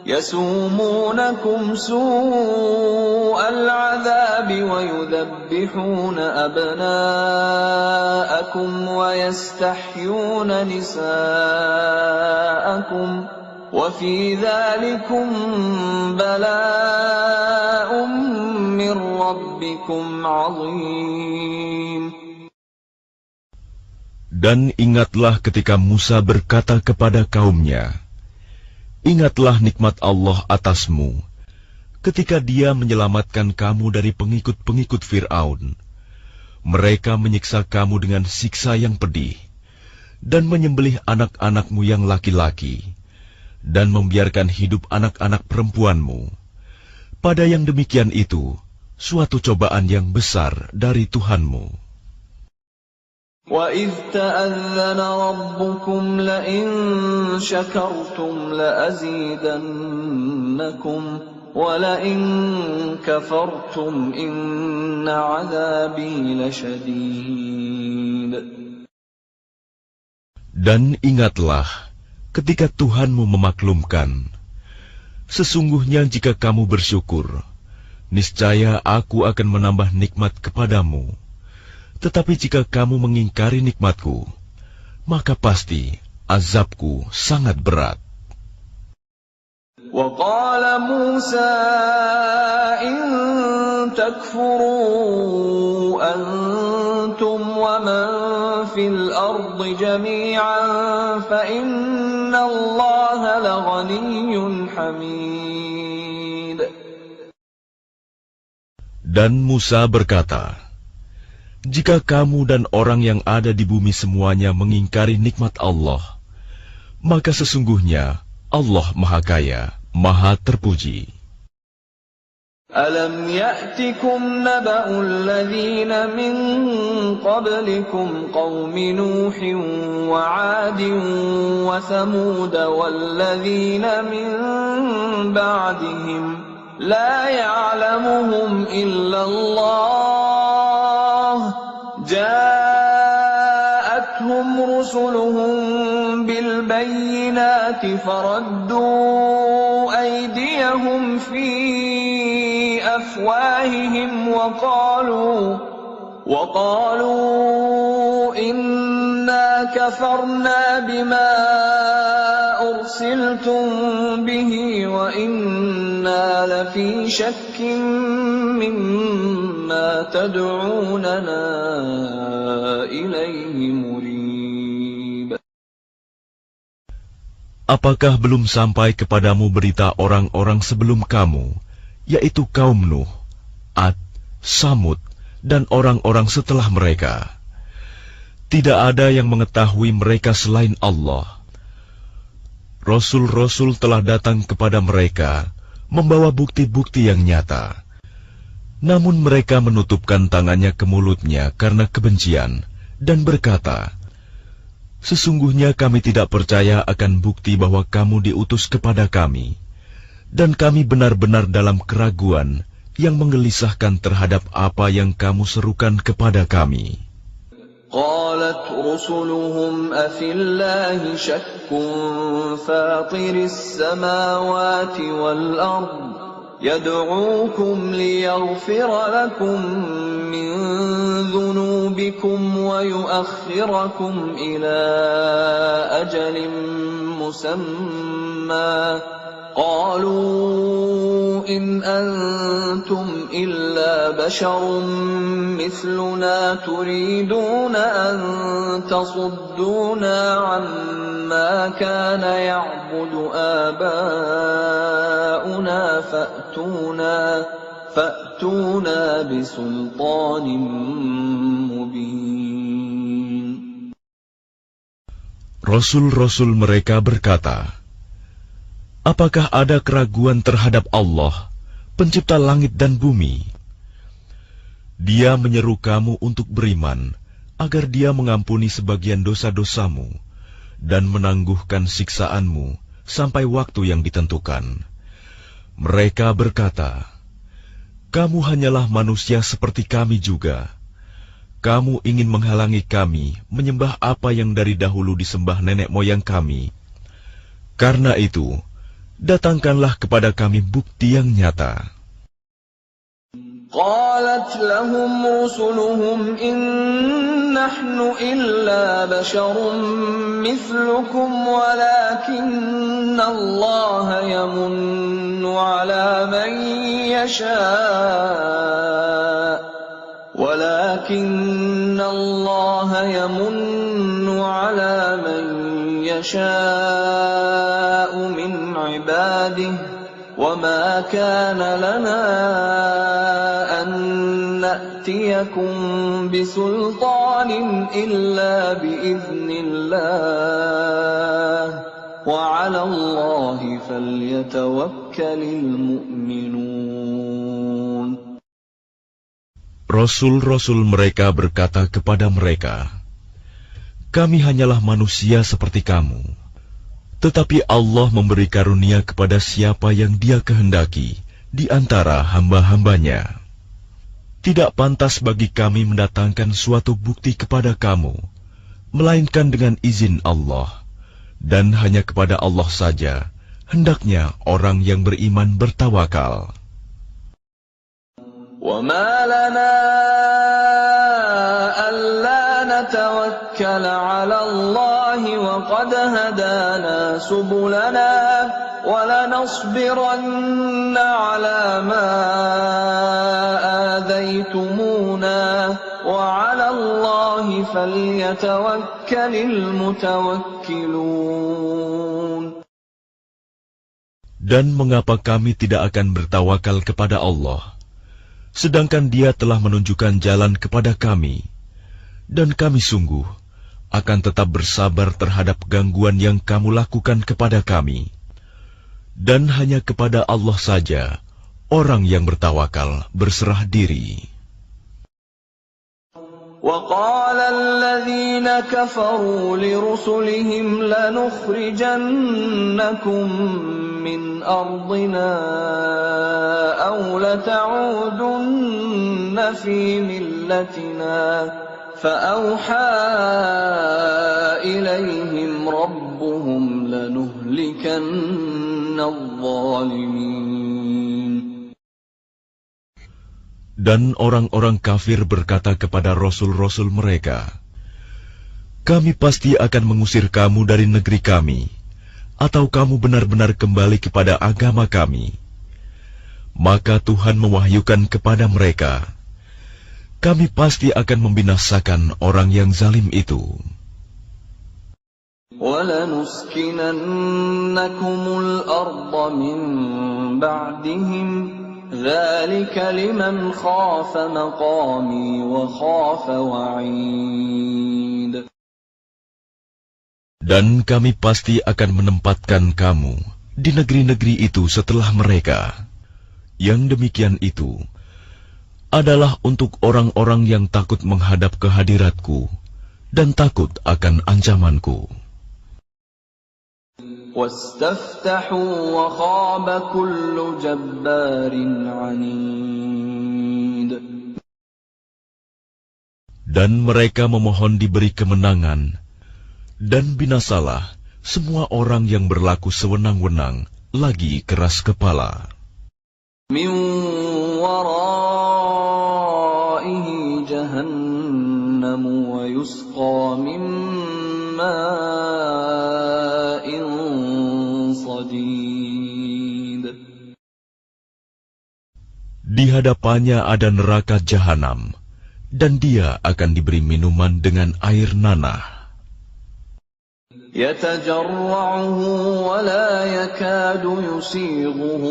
A: يَسُومُونَكُمْ سُوءَ الْعَذَابِ وَيُذَبِّحُونَ أَبْنَاءَكُمْ وَيَسْتَحْيُونَ نِسَاءَكُمْ وَفِي ذَلِكُمْ بَلَاءٌ مِّن رَّبِّكُمْ عَظِيمٌ.
B: Dan ingatlah ketika Musa berkata kepada kaumnya, ingatlah nikmat Allah atasmu, ketika Dia menyelamatkan kamu dari pengikut-pengikut Fir'aun. Mereka menyiksa kamu dengan siksa yang pedih, dan menyembelih anak-anakmu yang laki-laki, dan membiarkan hidup anak-anak perempuanmu. Pada yang demikian itu, suatu cobaan yang besar dari Tuhanmu.
A: وَإِذْ تَأَذَّنَ رَبُّكُمْ لَئِن شَكَرْتُمْ لَأَزِيدَنَّكُمْ وَلَئِن كَفَرْتُمْ إِنَّ عَذَابِي لَشَدِيدٌ.
B: Dan ingatlah ketika Tuhanmu memaklumkan, sesungguhnya jika kamu bersyukur, niscaya Aku akan menambah nikmat kepadamu. Tetapi jika kamu mengingkari nikmatku, maka pasti azabku sangat berat.
A: وَقَالَ مُوسَى إِن تَكْفُرُوا أَنْتُمْ وَمَنْ فِي الْأَرْضِ جَمِيعًا فَإِنَّ اللَّهَ لَغَنِيٌّ حَمِيدٌ.
B: Dan Musa berkata, jika kamu dan orang yang ada di bumi semuanya mengingkari nikmat Allah, maka sesungguhnya Allah Maha Kaya, Maha Terpuji.
A: أَلَمْ يَأْتِكُمْ نَبَأُ الَّذِينَ مِنْ قَبْلِكُمْ قَوْمِ نُوحٍ وَعَادٍ وَثَمُودَ وَالَّذِينَ مِنْ بَعْدِهِمْ لَا يَعْلَمُهُمْ إِلَّا اللَّهُ جَاءَتْهُمْ رُسُلُهُم بِالْبَيِّنَاتِ فَرَدُّوا أَيْدِيَهُمْ فِي أَفْوَاهِهِمْ وَقَالُوا إِنَّا كَفَرْنَا بِمَا أُرْسِلْتُمْ بِهِ وَإِنَّا لَفِي شَكٍّ مِّمَّا تَدْعُونَنَا إِلَيْهِ مُرِيبٍ.
B: Apakah belum sampai kepadamu berita orang-orang sebelum kamu, yaitu kaum Nuh, Ad, Samud, dan orang-orang setelah mereka? Tidak ada yang mengetahui mereka selain Allah. Rasul-rasul telah datang kepada mereka, membawa bukti-bukti yang nyata. Namun mereka menutupkan tangannya ke mulutnya karena kebencian, dan berkata, Sesungguhnya kami tidak percaya akan bukti bahwa kamu diutus kepada kami, dan kami benar-benar dalam keraguan yang menggelisahkan terhadap apa yang kamu serukan kepada kami.
A: قالت رسلهم أفي الله شك فاطر السماوات والأرض يدعوكم ليغفر لكم من ذنوبكم ويؤخركم إلى أجل مسمى قالوا إن أنتم إلا بشر مثلنا تريدون أن تصدونا عما كان يعبد آباؤنا فأتونا بسلطان مبين.
B: Rasul-rasul mereka berkata, apakah ada keraguan terhadap Allah, pencipta langit dan bumi? Dia menyeru kamu untuk beriman, agar Dia mengampuni sebagian dosa-dosamu dan menangguhkan siksaanmu sampai waktu yang ditentukan. Mereka berkata, kamu hanyalah manusia seperti kami juga. Kamu ingin menghalangi kami menyembah apa yang dari dahulu disembah nenek moyang kami. Karena itu, datangkanlah kepada kami bukti yang nyata.
A: قالت لهم رسلهم إن نحن إلا بشر مثلكم ولكن الله يمن على من يشاء من عباده وما كان لنا أن نأتيكم بسلطان إلا بإذن الله وعلى الله فليتوكل المؤمنون.
B: Rasul-rasul mereka berkata kepada mereka, kami hanyalah manusia seperti kamu. Tetapi Allah memberi karunia kepada siapa yang Dia kehendaki di antara hamba-hambanya. Tidak pantas bagi kami mendatangkan suatu bukti kepada kamu, melainkan dengan izin Allah, dan hanya kepada Allah saja hendaknya orang yang beriman bertawakal.
A: وَمَا لَنَا أَلَّا نَتَوَكَّلَ عَلَى اللَّهِ وَقَدْ هَدَانَا سُبُلَنَا وَلَنَصْبِرَنَّ عَلَى مَا آذَيْتُمُونَا وَعَلَى اللَّهِ فَلْيَتَوَكَّلِ الْمُتَوَكِّلُونَ.
B: Dan mengapa kami tidak akan bertawakal kepada Allah, sedangkan Dia telah menunjukkan jalan kepada kami, dan kami sungguh akan tetap bersabar terhadap gangguan yang kamu lakukan kepada kami. Dan hanya kepada Allah saja orang yang bertawakal berserah diri.
A: وَقَالَ الَّذِينَ كَفَرُوا لِرُسُلِهِمْ لَنُخْرِجَنَّكُمْ مِنْ أَرْضِنَا أَوْ لَتَعُودُنَّ فِي مِلَّتِنَا فَأَوْحَى إِلَيْهِمْ رَبُّهُمْ لَنُهْلِكَنَّ الظَّالِمِينَ.
B: Dan orang-orang kafir berkata kepada rasul-rasul mereka, kami pasti akan mengusir kamu dari negeri kami, atau kamu benar-benar kembali kepada agama kami. Maka Tuhan mewahyukan kepada mereka, kami pasti akan membinasakan orang yang zalim itu.
A: وَلَنُسْكِنَنَّكُمُ الْأَرْضَ مِنْ بَعْدِهِمْ ذَلِكَ لِمَنْ خَافَ مَقَامِي وَخَافَ وَعِيدِ.
B: Dan kami pasti akan menempatkan kamu di negeri-negeri itu setelah mereka. Yang demikian itu adalah untuk orang-orang yang takut menghadap kehadiratku dan takut akan ancamanku.
A: وَاسْتَفْتَحُوا وَخَابَ كُلُّ جَبَّارٍ عَنِيدٍ.
B: Dan mereka memohon diberi kemenangan, dan binasalah semua orang yang berlaku sewenang-wenang lagi keras kepala.
A: مِنْ وَرَائِهِ جَهَنَّمُ وَيُسْقَى مِنْ مَاءٍ صَدِيدٍ.
B: Di hadapannya ada neraka jahanam, dan dia akan diberi minuman dengan air nanah.
A: يَتَجَرَّعُهُ وَلَا يَكَادُ يُسِيغُهُ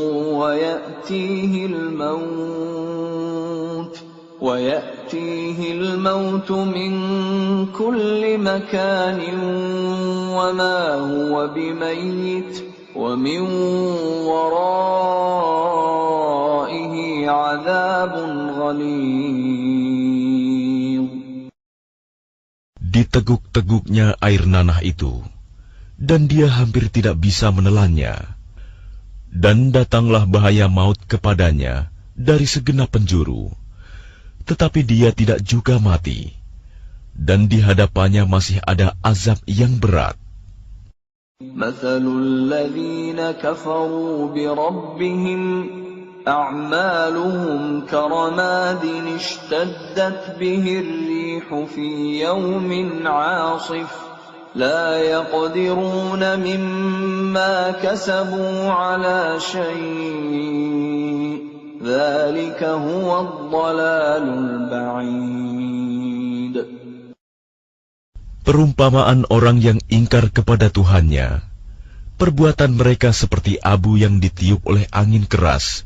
A: وَيَأْتِيهِ الْمَوْتُ مِنْ كُلِّ مَكَانٍ وَمَا هُوَ بِمَيِّتٍ وَمِنْ وَرَائِهِ عَذَابٌ غَلِيظٌ.
B: Diteguk-teguknya air nanah itu, dan dia hampir tidak bisa menelannya. Dan datanglah bahaya maut kepadanya dari segenap penjuru, tetapi dia tidak juga mati, dan di hadapannya masih ada azab yang berat.
A: مَثَلُ الَّذِينَ كَفَرُوا بِرَبِّهِمْ أَعْمَالُهُمْ كَرَمَادٍ اشْتَدَّتْ بِهِ الرِّيحُ فِي يَوْمٍ عَاصِفٍ لَا يَقْدِرُونَ مِمَّا كَسَبُوا عَلَى شَيْءٍ ذَلِكَ هُوَ الضَّلَالُ الْبَعِيدُ.
B: Perumpamaan orang yang ingkar kepada Tuhannya, perbuatan mereka seperti abu yang ditiup oleh angin keras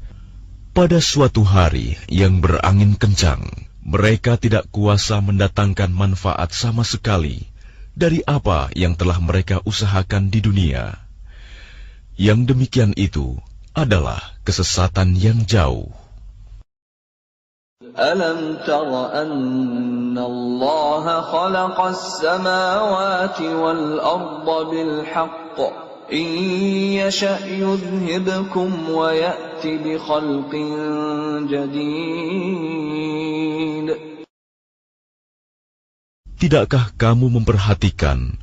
B: pada suatu hari yang berangin kencang. Mereka tidak kuasa mendatangkan manfaat sama sekali dari apa yang telah mereka usahakan di dunia. Yang demikian itu adalah kesesatan yang jauh.
A: أَلَمْ تَرَ أَنَّ اللَّهَ خَلَقَ السَّمَاوَاتِ وَالْأَرْضَ بِالْحَقِّ إِنْ يَشَأْ يُذْهِبْكُمْ وَيَأْتِ بِخَلْقٍ جَدِيدٍ.
B: Tidakkah kamu memperhatikan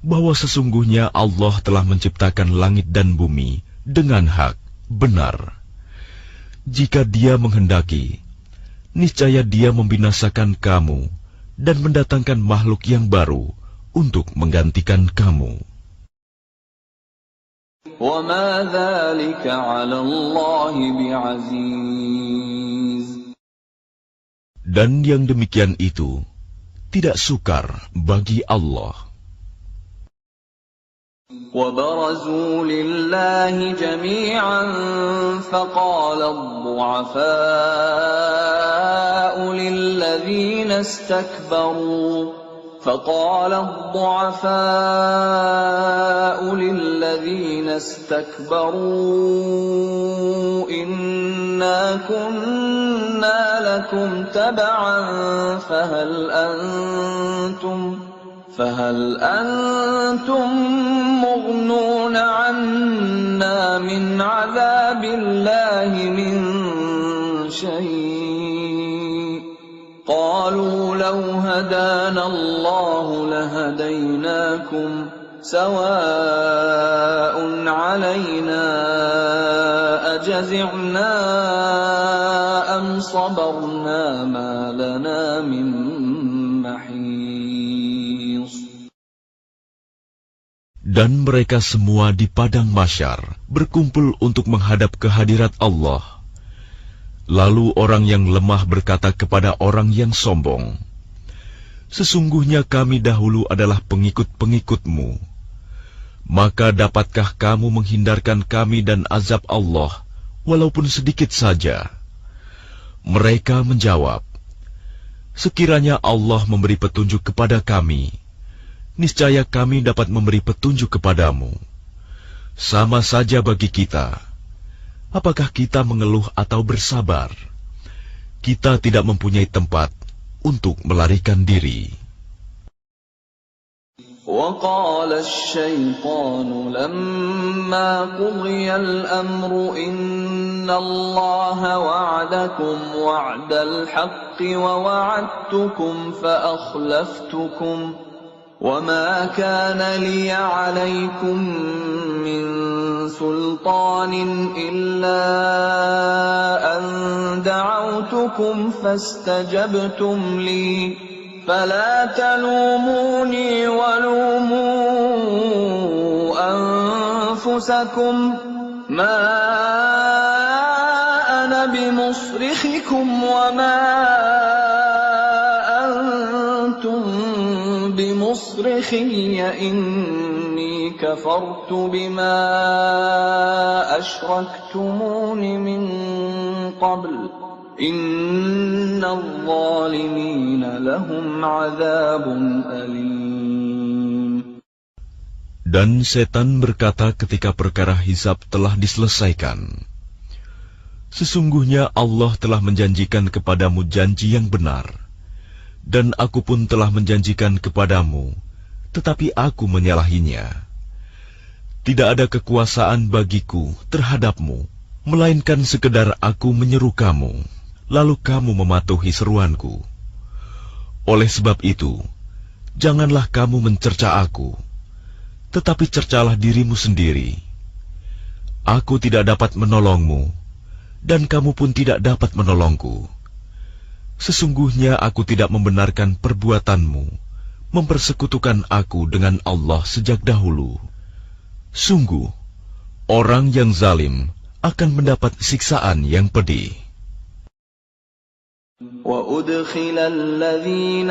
B: bahwa sesungguhnya Allah telah menciptakan langit dan bumi dengan hak, benar? Jika Dia menghendaki, niscaya Dia membinasakan kamu dan mendatangkan makhluk yang baru untuk menggantikan kamu.
A: وَمَا ذَلِكَ عَلَى اللَّهِ بِعَزِيزٍ.
B: Dan yang demikian itu tidak sukar bagi Allah.
A: وَبَرَزُوا لِلَّهِ جَمِيعًا فَقَالَ الضُّعَفَاءُ لِلَّذِينَ استكبروا إنا كنا لكم تبعا فهل أنتم مغنون عنا من عذاب الله من شيء قالوا لو هدانا الله لهديناكم سواء علينا أجزعنا أم صبرنا ما لنا من محيص.
B: Dan mereka semua di padang mahsyar berkumpul untuk menghadap kehadirat Allah. Lalu orang yang lemah berkata kepada orang yang sombong, "Sesungguhnya kami dahulu adalah pengikut-pengikutmu. Maka dapatkah kamu menghindarkan kami dan azab Allah, walaupun sedikit saja?" Mereka menjawab, "Sekiranya Allah memberi petunjuk kepada kami, niscaya kami dapat memberi petunjuk kepadamu. Sama saja bagi kita. Apakah kita mengeluh atau bersabar? Kita tidak mempunyai tempat untuk melarikan diri."
A: وقال الشيطان لما قضي الأمر إن الله وعدكم وعد الحق ووعدتكم فأخلفتكم وما كان لي عليكم من سلطان إلا أن دعوتكم فاستجبتم لي فلا تلوموني ولوموا أنفسكم ما أنا بمصرخكم وما أنتم بمصرخي إني كفرت بما أشركتمون من قبل إن الظالمين لهم عذاب أليم.
B: Dan setan berkata ketika perkara hisab telah diselesaikan, sesungguhnya Allah telah menjanjikan kepadamu janji yang benar, dan aku pun telah menjanjikan kepadamu, tetapi aku menyalahinya. Tidak ada kekuasaan bagiku terhadapmu, melainkan sekedar aku menyeru kamu, lalu kamu mematuhi seruanku. Oleh sebab itu, janganlah kamu mencerca aku, tetapi cercalah dirimu sendiri. Aku tidak dapat menolongmu, dan kamu pun tidak dapat menolongku. Sesungguhnya aku tidak membenarkan perbuatanmu, mempersekutukan aku dengan Allah sejak dahulu. Sungguh, orang yang zalim akan mendapat siksaan yang pedih.
A: وَأُدْخِلَ الَّذِينَ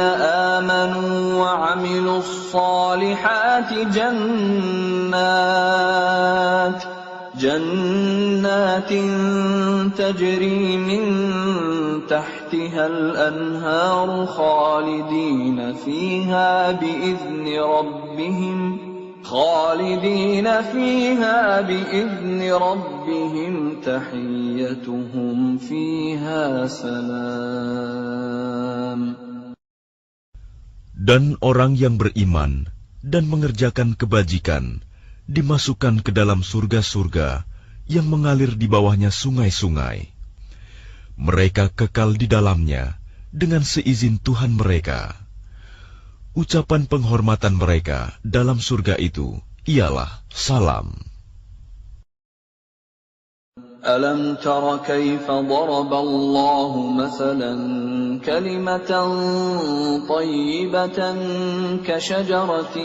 A: آمَنُوا وَعَمِلُوا الصَّالِحَاتِ جَنَّاتٍ تَجْرِي مِن تَحْتِهَا الْأَنْهَارُ خَالِدِينَ فِيهَا بِإِذْنِ رَبِّهِمْ تَحِيَّتُهُمْ فِيهَا سَلَامٌ.
B: Dan orang yang beriman dan mengerjakan kebajikan dimasukkan ke dalam surga-surga yang mengalir di bawahnya sungai-sungai. Mereka kekal di dalamnya dengan seizin Tuhan mereka. Ucapan penghormatan mereka dalam surga itu ialah salam.
A: أَلَمْ تَرَ كَيْفَ ضَرَبَ اللَّهُ مَثَلًا كَلِمَةً طَيِّبَةً كَشَجَرَةٍ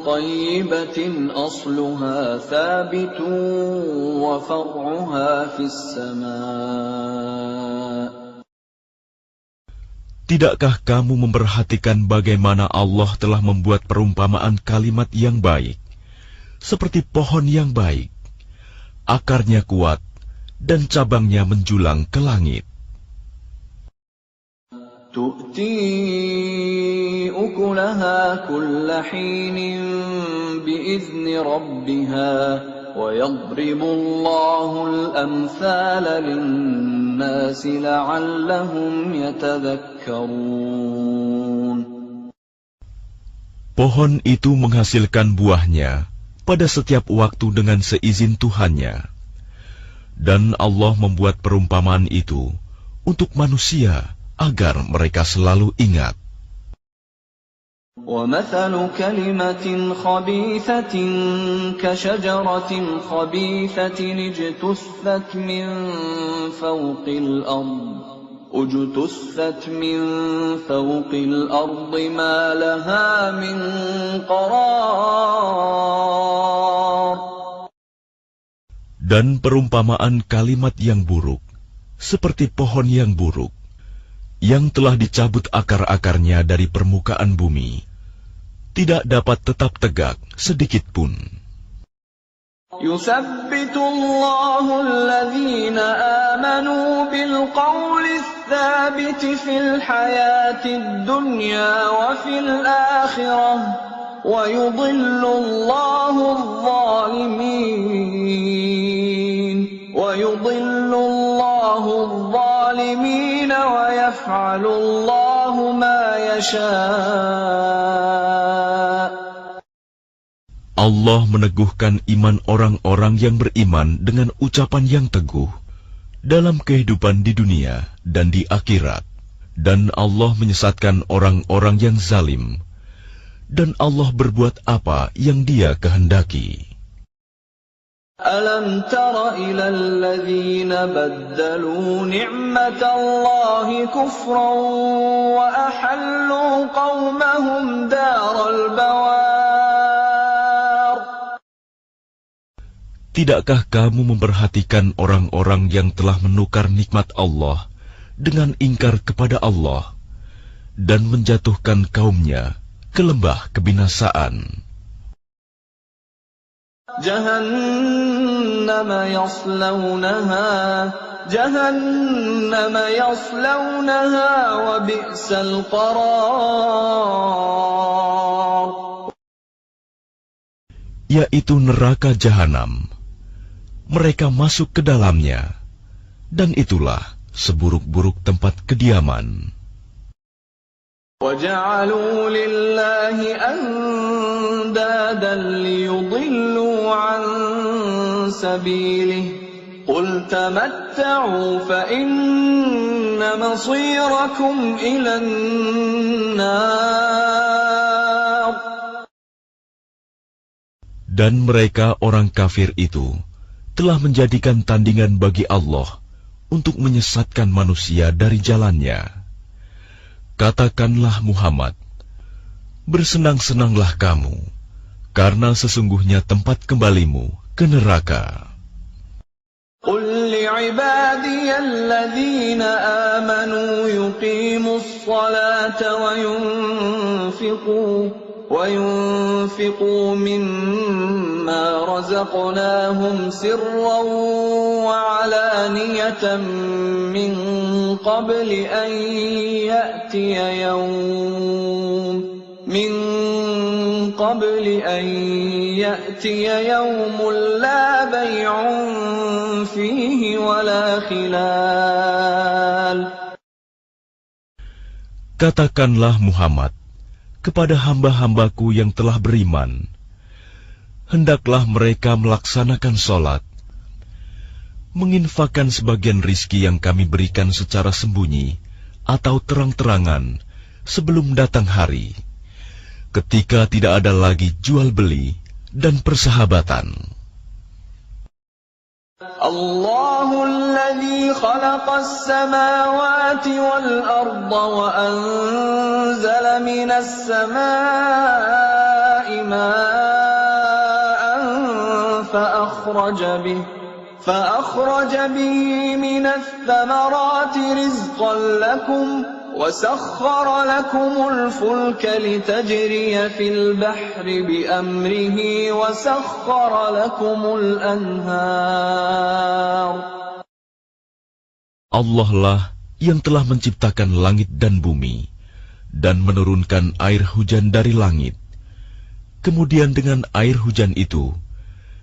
A: طَيِّبَةٍ أَصْلُهَا ثَابِتٌ وَفَرْعُهَا فِي السَّمَاءِ.
B: Tidakkah kamu memperhatikan bagaimana Allah telah membuat perumpamaan kalimat yang baik, seperti pohon yang baik, akarnya kuat, dan cabangnya menjulang ke langit.
A: تُؤْتِي أُكُلَهَا كُلَّ حِينٍ بِإِذْنِ رَبِّهَا وَيَضْرِبُ اللَّهُ الْأَمْثَالَ لِلنَّاسِ لَعَلَّهُمْ يَتَذَكَّرُونَ.
B: Pohon itu menghasilkan buahnya pada setiap waktu dengan seizin Tuhannya. Dan Allah membuat perumpamaan itu untuk manusia agar mereka selalu ingat.
A: وَمَثَلُ كَلِمَةٍ خَبِيثَةٍ كَشَجَرَةٍ خَبِيثَةٍ اجْتُثَّتْ مِنْ فَوْقِ الْأَرْضِ مَا لَهَا مِنْ قَرَارٍ.
B: Dan perumpamaan kalimat yang buruk, seperti pohon yang buruk, yang telah dicabut akar-akarnya dari permukaan bumi, tidak dapat tetap tegak sedikit pun.
A: يُثَبِّتُ اللَّهُ الَّذِينَ آمَنُوا بِالْقَوْلِ الثَّابِتِ فِي الْحَيَاةِ الدُّنْيَا وَفِي الْآخِرَةِ وَيُضِلُّ اللَّهُ الظَّالِمِينَ الظَّالِمِينَ وَيَفْعَلُ اللَّهُ مَا يَشَاءُ.
B: Allah meneguhkan iman orang-orang yang beriman dengan ucapan yang teguh dalam kehidupan di dunia dan di akhirat. Dan Allah menyesatkan orang-orang yang zalim. Dan Allah berbuat apa yang Dia kehendaki.
A: أَلَمْ تَرَ إِلَى الَّذِينَ بَدَّلُوا نِعْمَةَ اللَّهِ كُفْرًا وَأَحَلُّوا قَوْمَهُمْ دَارَ الْبَوَارِ.
B: Tidakkah kamu memperhatikan orang-orang yang telah menukar nikmat Allah dengan ingkar kepada Allah dan menjatuhkan kaumnya ke lembah kebinasaan?
A: جهنم يصلونها وبئس القرار.
B: Yaitu neraka jahanam. Mereka masuk ke dalamnya, dan itulah seburuk-buruk tempat kediaman.
A: وَجَعَلُوا لِلَّهِ أَنْدَادًا لِيُضِلُّوا عَنْ سَبِيلِهِ قُلْ تَمَتَّعُوا فَإِنَّ مَصِيرَكُمْ إِلَى النَّارِ.
B: Dan mereka orang kafir itu telah menjadikan tandingan bagi Allah untuk menyesatkan manusia dari jalannya. Katakanlah Muhammad, bersenang-senanglah kamu, karena sesungguhnya tempat kembalimu ke neraka.
A: قُلْ لِعِبَادِيَ الَّذِينَ آمَنُوا يُقِيمُوا الصَّلَاةَ وينفقوا مما رزقناهم سرا وعلانية من قبل أن يأتي يوم لا بيع فيه ولا خلال.
B: Katakanlah Muhammad kepada hamba-hambaku yang telah beriman, hendaklah mereka melaksanakan sholat, menginfakkan sebagian rizki yang kami berikan secara sembunyi atau terang-terangan sebelum datang hari, ketika tidak ada lagi jual-beli dan persahabatan.
A: الله الذي خلق السماوات والأرض وأنزل من السماء ماء فأخرج به من الثمرات رزقا لكم وسخر لكم الفلك لتجري في البحر بأمره وسخر لكم الأنهار.
B: Allah lah yang telah menciptakan langit dan bumi dan menurunkan air hujan dari langit. Kemudian dengan air hujan itu,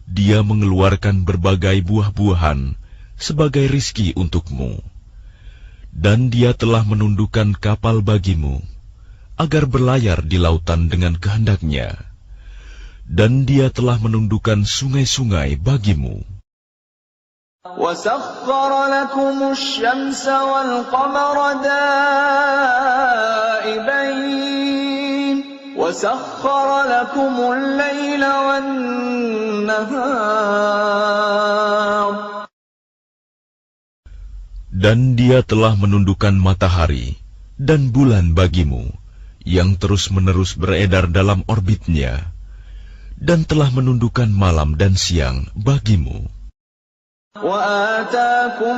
B: Dia mengeluarkan berbagai buah-buahan sebagai rizki untukmu. Dan Dia telah menundukkan kapal bagimu, agar berlayar di lautan dengan kehendaknya. Dan Dia telah menundukkan sungai-sungai bagimu.
A: وَسَخَّرَ لَكُمُ الشَّمْسَ وَالْقَمَرَ دَائِبَيْنِ وَسَخَّرَ لَكُمُ اللَّيْلَ وَالنَّهَارَ.
B: Dan Dia telah menundukkan matahari dan bulan bagimu, yang terus-menerus beredar dalam orbitnya, dan telah menundukkan malam dan siang bagimu.
A: وَآتَاكُم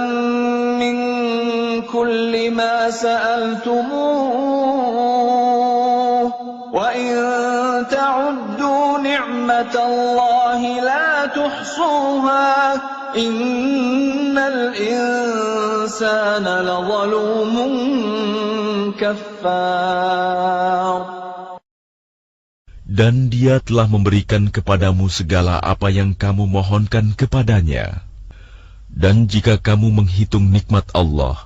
A: مِّن كُلِّ مَا سَأَلْتُمُوهُ وَإِن تَعُدُّوا نِعْمَةَ اللَّهِ لَا تُحْصُوهَا إِنَّ الْإِنسَانَ لَظَلُومٌ كَفَّارٌ.
B: Dan Dia telah memberikan kepadamu segala apa yang kamu mohonkan kepadanya. Dan jika kamu menghitung nikmat Allah,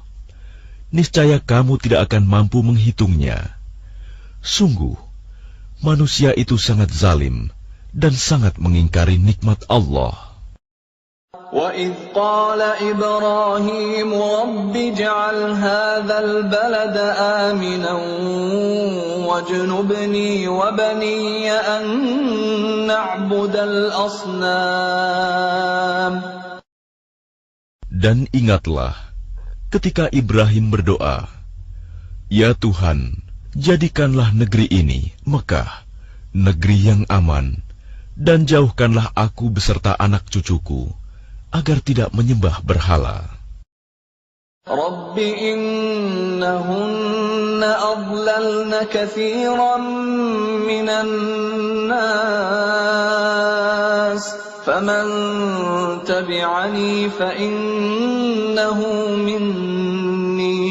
B: niscaya kamu tidak akan mampu menghitungnya. Sungguh, manusia itu sangat zalim dan sangat mengingkari nikmat Allah.
A: وَإِذْ قَالَ إِبْرَاهِيمُ رَبِّ اجْعَلْ هَذَا الْبَلَدَ آمِنًا وَاجْنُبْنِي وَبَنِيَّ أَن نَّعْبُدَ الْأَصْنَامَ.
B: Dan ingatlah ketika Ibrahim berdoa, "Ya Tuhan, jadikanlah negeri ini, Mekah, negeri yang aman, dan jauhkanlah aku beserta anak cucuku, agar tidak menyembah berhala."
A: رَبِّ إِنَّهُنَّ أَضْلَلْنَ كَثِيرًا مِّنَ النَّاسِ فَمَن تَبِعَنِي فَإِنَّهُ مِنِّي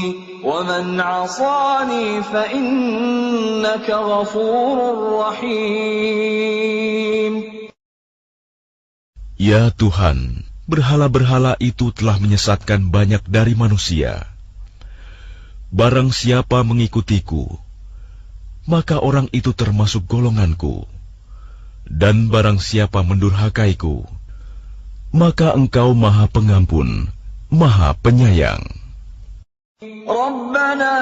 A: وَمَنْ عَصَانِي فَإِنَّكَ غَفُورٌ رَّحِيمٌ.
B: Ya Tuhan, berhala-berhala itu telah menyesatkan banyak dari manusia. Barang siapa mengikutiku, maka orang itu termasuk golonganku. Dan barang siapa mendurhakaiku, maka Engkau Maha Pengampun, Maha Penyayang.
A: Rabbana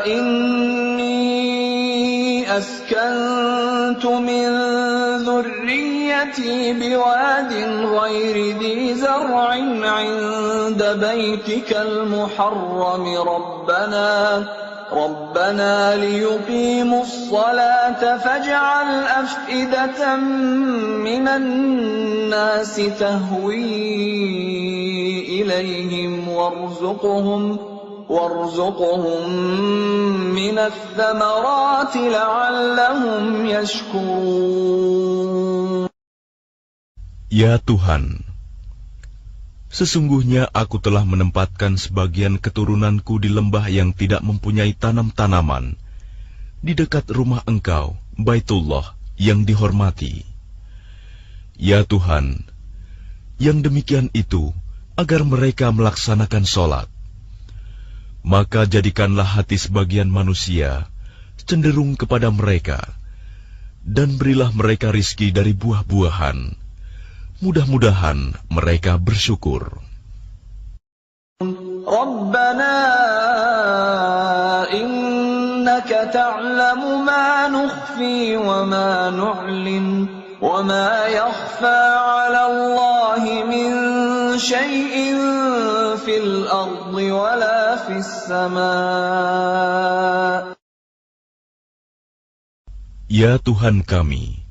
A: inni askantu min dhurriyyati biwadin ghairi dhi zar'in 'inda baytikal muharram ربنا ليقيموا الصلاة فاجعل أفئدة من الناس تهوي إليهم وارزقهم من الثمرات لعلهم يشكرون.
B: Ya Tuhan, sesungguhnya aku telah menempatkan sebagian keturunanku di lembah yang tidak mempunyai tanam-tanaman, di dekat rumah Engkau, Baitullah, yang dihormati. Ya Tuhan, yang demikian itu agar mereka melaksanakan sholat. Maka jadikanlah hati sebagian manusia cenderung kepada mereka, dan berilah mereka rizki dari buah-buahan. Mudah-mudahan mereka bersyukur.
A: Rabbana innaka ta'lamu ma nukhfi wa ma nu'lin wa ma yakhfa 'ala Allahi min shay'in fil ardi wa la fis sama'.
B: Ya Tuhan kami,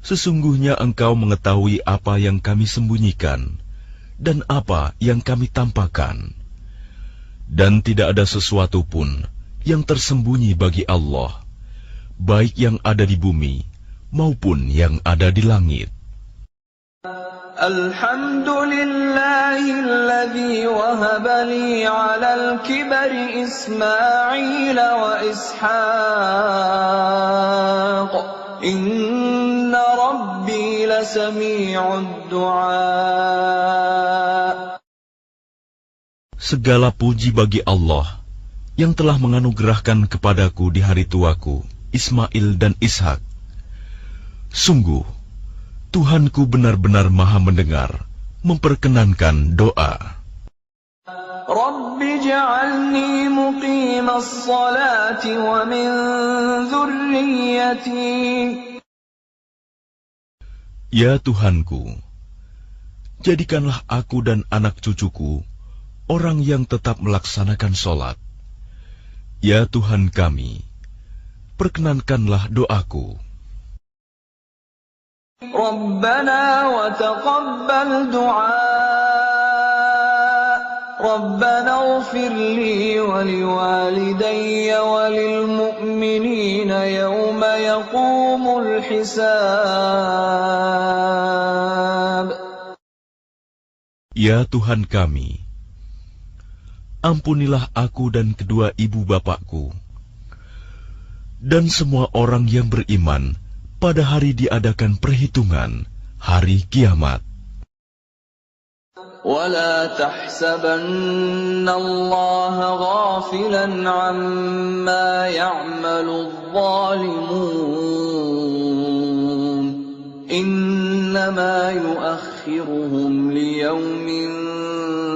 B: sesungguhnya Engkau mengetahui apa yang kami sembunyikan dan apa yang kami tampakkan. Dan tidak ada sesuatu pun yang tersembunyi bagi Allah, baik yang ada di bumi maupun yang ada di langit.
A: Alhamdulillahilladzi wahaba li 'alal kibari Ismail wa Ishaq. Inna Rabbi lasami'ud du'a.
B: Segala puji bagi Allah yang telah menganugerahkan kepadaku di hari tuaku Ismail dan Ishak. Sungguh, Tuhanku benar-benar Maha mendengar, memperkenankan doa.
A: Rabbi ja'alni muqimas salati wa min dhurriyyati.
B: Ya Tuhanku, jadikanlah aku dan anak cucuku orang yang tetap melaksanakan sholat. Ya Tuhan kami, perkenankanlah doaku.
A: Rabbana wa taqabbal du'a. Rabbana ighfir li wa liwalidayya wa lil mu'minina yawma yaqumul hisab.
B: Ya Tuhan kami, ampunilah aku dan kedua ibu bapakku, dan semua orang yang beriman pada hari diadakan perhitungan, hari kiamat.
A: ولا تحسبن الله غافلا عما يعمل الظالمون إنما يؤخرهم ليوم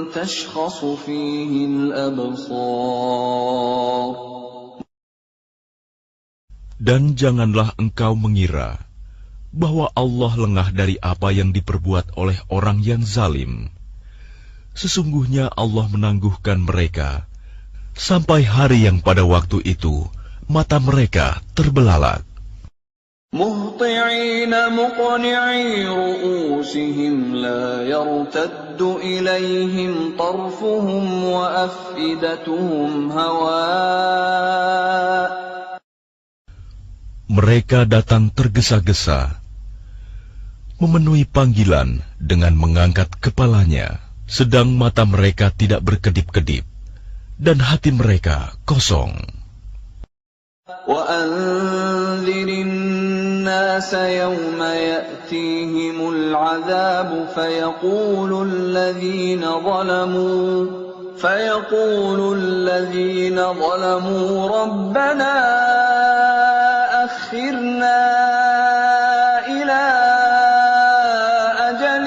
A: تشخص فيه الأبصار.
B: Dan janganlah engkau mengira bahwa Allah lengah dari apa yang diperbuat oleh orang yang zalim. Sesungguhnya Allah menangguhkan mereka sampai hari yang pada waktu itu mata mereka terbelalak.
A: مهطعين مقنعي رؤوسهم لا يرتد إليهم طرفهم وأفئدتهم هواء.
B: Mereka datang tergesa-gesa, memenuhi panggilan dengan mengangkat kepalanya, sedang mata mereka tidak berkedip-kedip, dan hati mereka kosong.
A: وَأَنذِرِ النَّاسَ يَوْمَ يَأْتِيهِمُ الْعَذَابُ فَيَقُولُ الَّذِينَ ظَلَمُوا رَبَّنَا أَخِّرْنَا إِلَى أَجَلٍ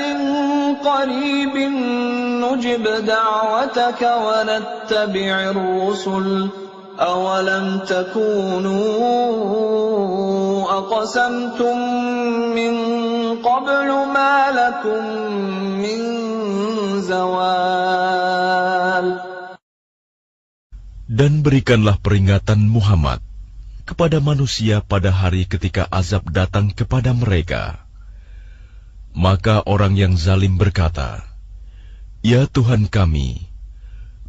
A: قَرِيبٍ نُجِبْ دَعْوَتَكَ وَنَتَّبِعِ الرُّسُلَ أَوَلَمْ تَكُونُوا أَقْسَمْتُم مِّن قَبْلُ مَا لَكُم مِّن زَوَالٍ.
B: Dan berikanlah peringatan Muhammad kepada manusia pada hari ketika azab datang kepada mereka. Maka orang yang zalim berkata, "Ya Tuhan kami,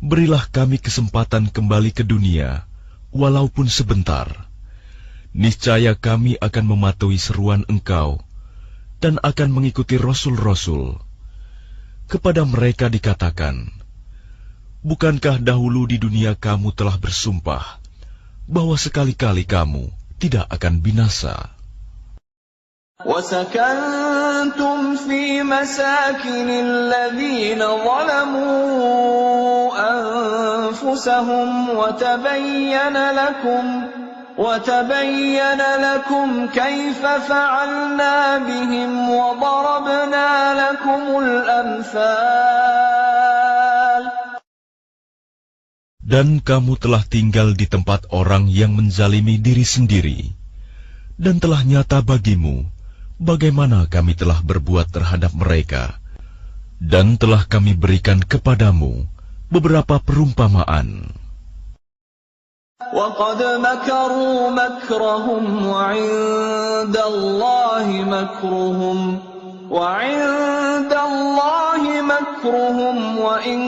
B: berilah kami kesempatan kembali ke dunia, walaupun sebentar. Niscaya kami akan mematuhi seruan Engkau dan akan mengikuti Rasul-Rasul." Kepada mereka dikatakan, "Bukankah dahulu di dunia kamu telah bersumpah bahwa sekali-kali kamu tidak akan binasa?"
A: وَسَكَنْتُمْ فِي مَسَاكِنِ الَّذِينَ ظَلَمُوا أَنفُسَهُمْ وَتَبَيَّنَ لَكُمْ كَيْفَ فَعَلْنَا بِهِمْ وَضَرَبْنَا لَكُمُ الْأَمْثَالَ.
B: Dan kamu telah tinggal di tempat orang yang menzalimi diri sendiri, dan telah nyata bagimu bagaimana kami telah berbuat terhadap mereka, dan telah kami berikan kepadamu beberapa perumpamaan.
A: وَقَدْ مَكَرُوا مَكْرَهُمْ وَعِندَ اللَّهِ مَكْرُهُمْ وَإِنْ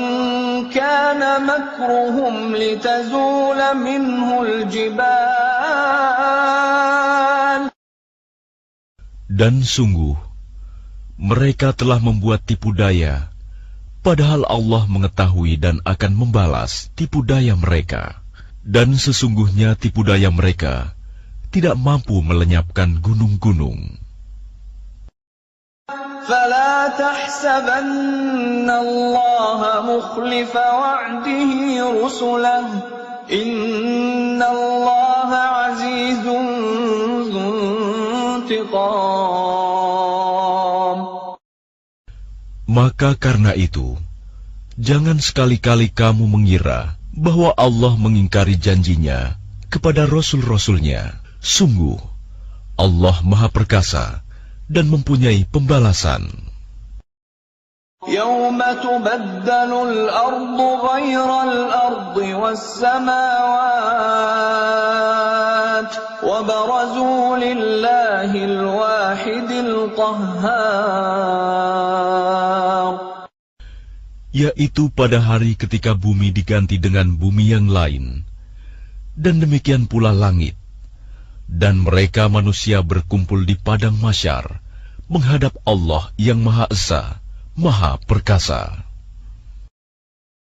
A: كَانَ مَكْرُهُمْ لِتَزُولَ مِنْهُ الْجِبَالُ.
B: Dan sungguh, mereka telah membuat tipu daya, padahal Allah mengetahui dan akan membalas tipu daya mereka. Dan sesungguhnya tipu daya mereka tidak mampu melenyapkan gunung-gunung.
A: فَلَا تَحْسَبَنَّ اللَّهَ مُخْلِفَ وَعْدِهِ رُسُلَهُ إِنَّ اللَّهَ عَزِيزٌ ذُو انتِقَامٍ.
B: Maka karena itu, jangan sekali-kali kamu mengira bahwa Allah mengingkari janjinya kepada Rasul-Rasulnya. Sungguh, Allah Maha Perkasa dan mempunyai pembalasan.
A: يَوْمَ تُبَدَّلُ الْأَرْضُ غَيْرَ الْأَرْضِ وَالسَّمَاوَاتُ وَبَرَزُوا لِلَّهِ الْوَاحِدِ الْقَهَّارِ.
B: Yaitu pada hari ketika bumi diganti dengan bumi yang lain, dan demikian pula langit, dan mereka manusia berkumpul di padang mahsyar menghadap Allah yang Maha Esa, Maha Perkasa.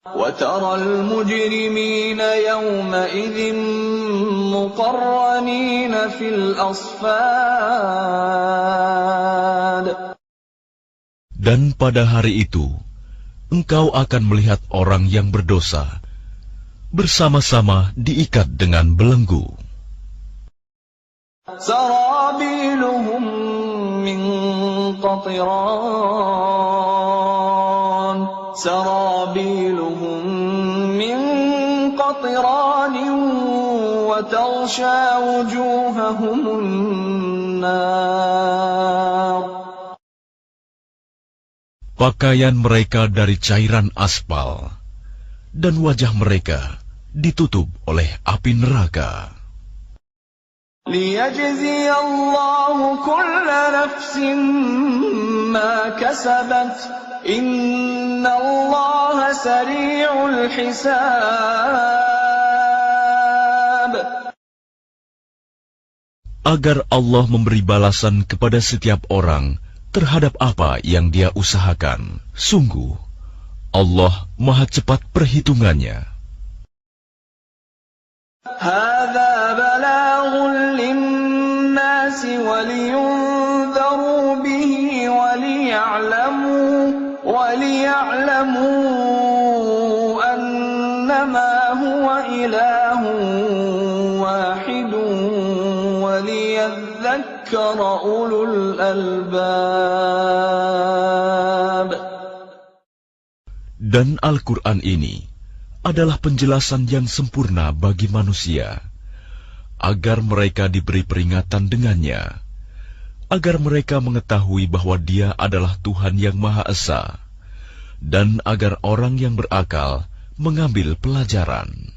A: وَتَرَى الْمُجْرِمِينَ يَوْمَئِذٍ مُقَرَّنِينَ فِي الْأَصْفَادِ.
B: Dan pada hari itu, engkau akan melihat orang yang berdosa bersama-sama diikat dengan belenggu.
A: سرابيلهم من قطران سرابيلهم من قطران وتغشى وجوههم النار.
B: Pakaian mereka dari cairan aspal, dan wajah mereka ditutup oleh api neraka.
A: ليجزي الله كل نفس ما كسبت إن الله سريع الحساب.
B: Agar Allah memberi balasan kepada setiap orang terhadap apa yang dia usahakan. Sungguh, Allah Maha cepat perhitungannya.
A: هذا بلاغ للناس ولينذروا به وليعلموا أنما هو إله واحد وليذكر أولو الألباب.
B: Dan Al-Quran ini adalah penjelasan yang sempurna bagi manusia, agar mereka diberi peringatan dengannya, agar mereka mengetahui bahwa Dia adalah Tuhan yang Maha Esa, dan agar orang yang berakal mengambil pelajaran.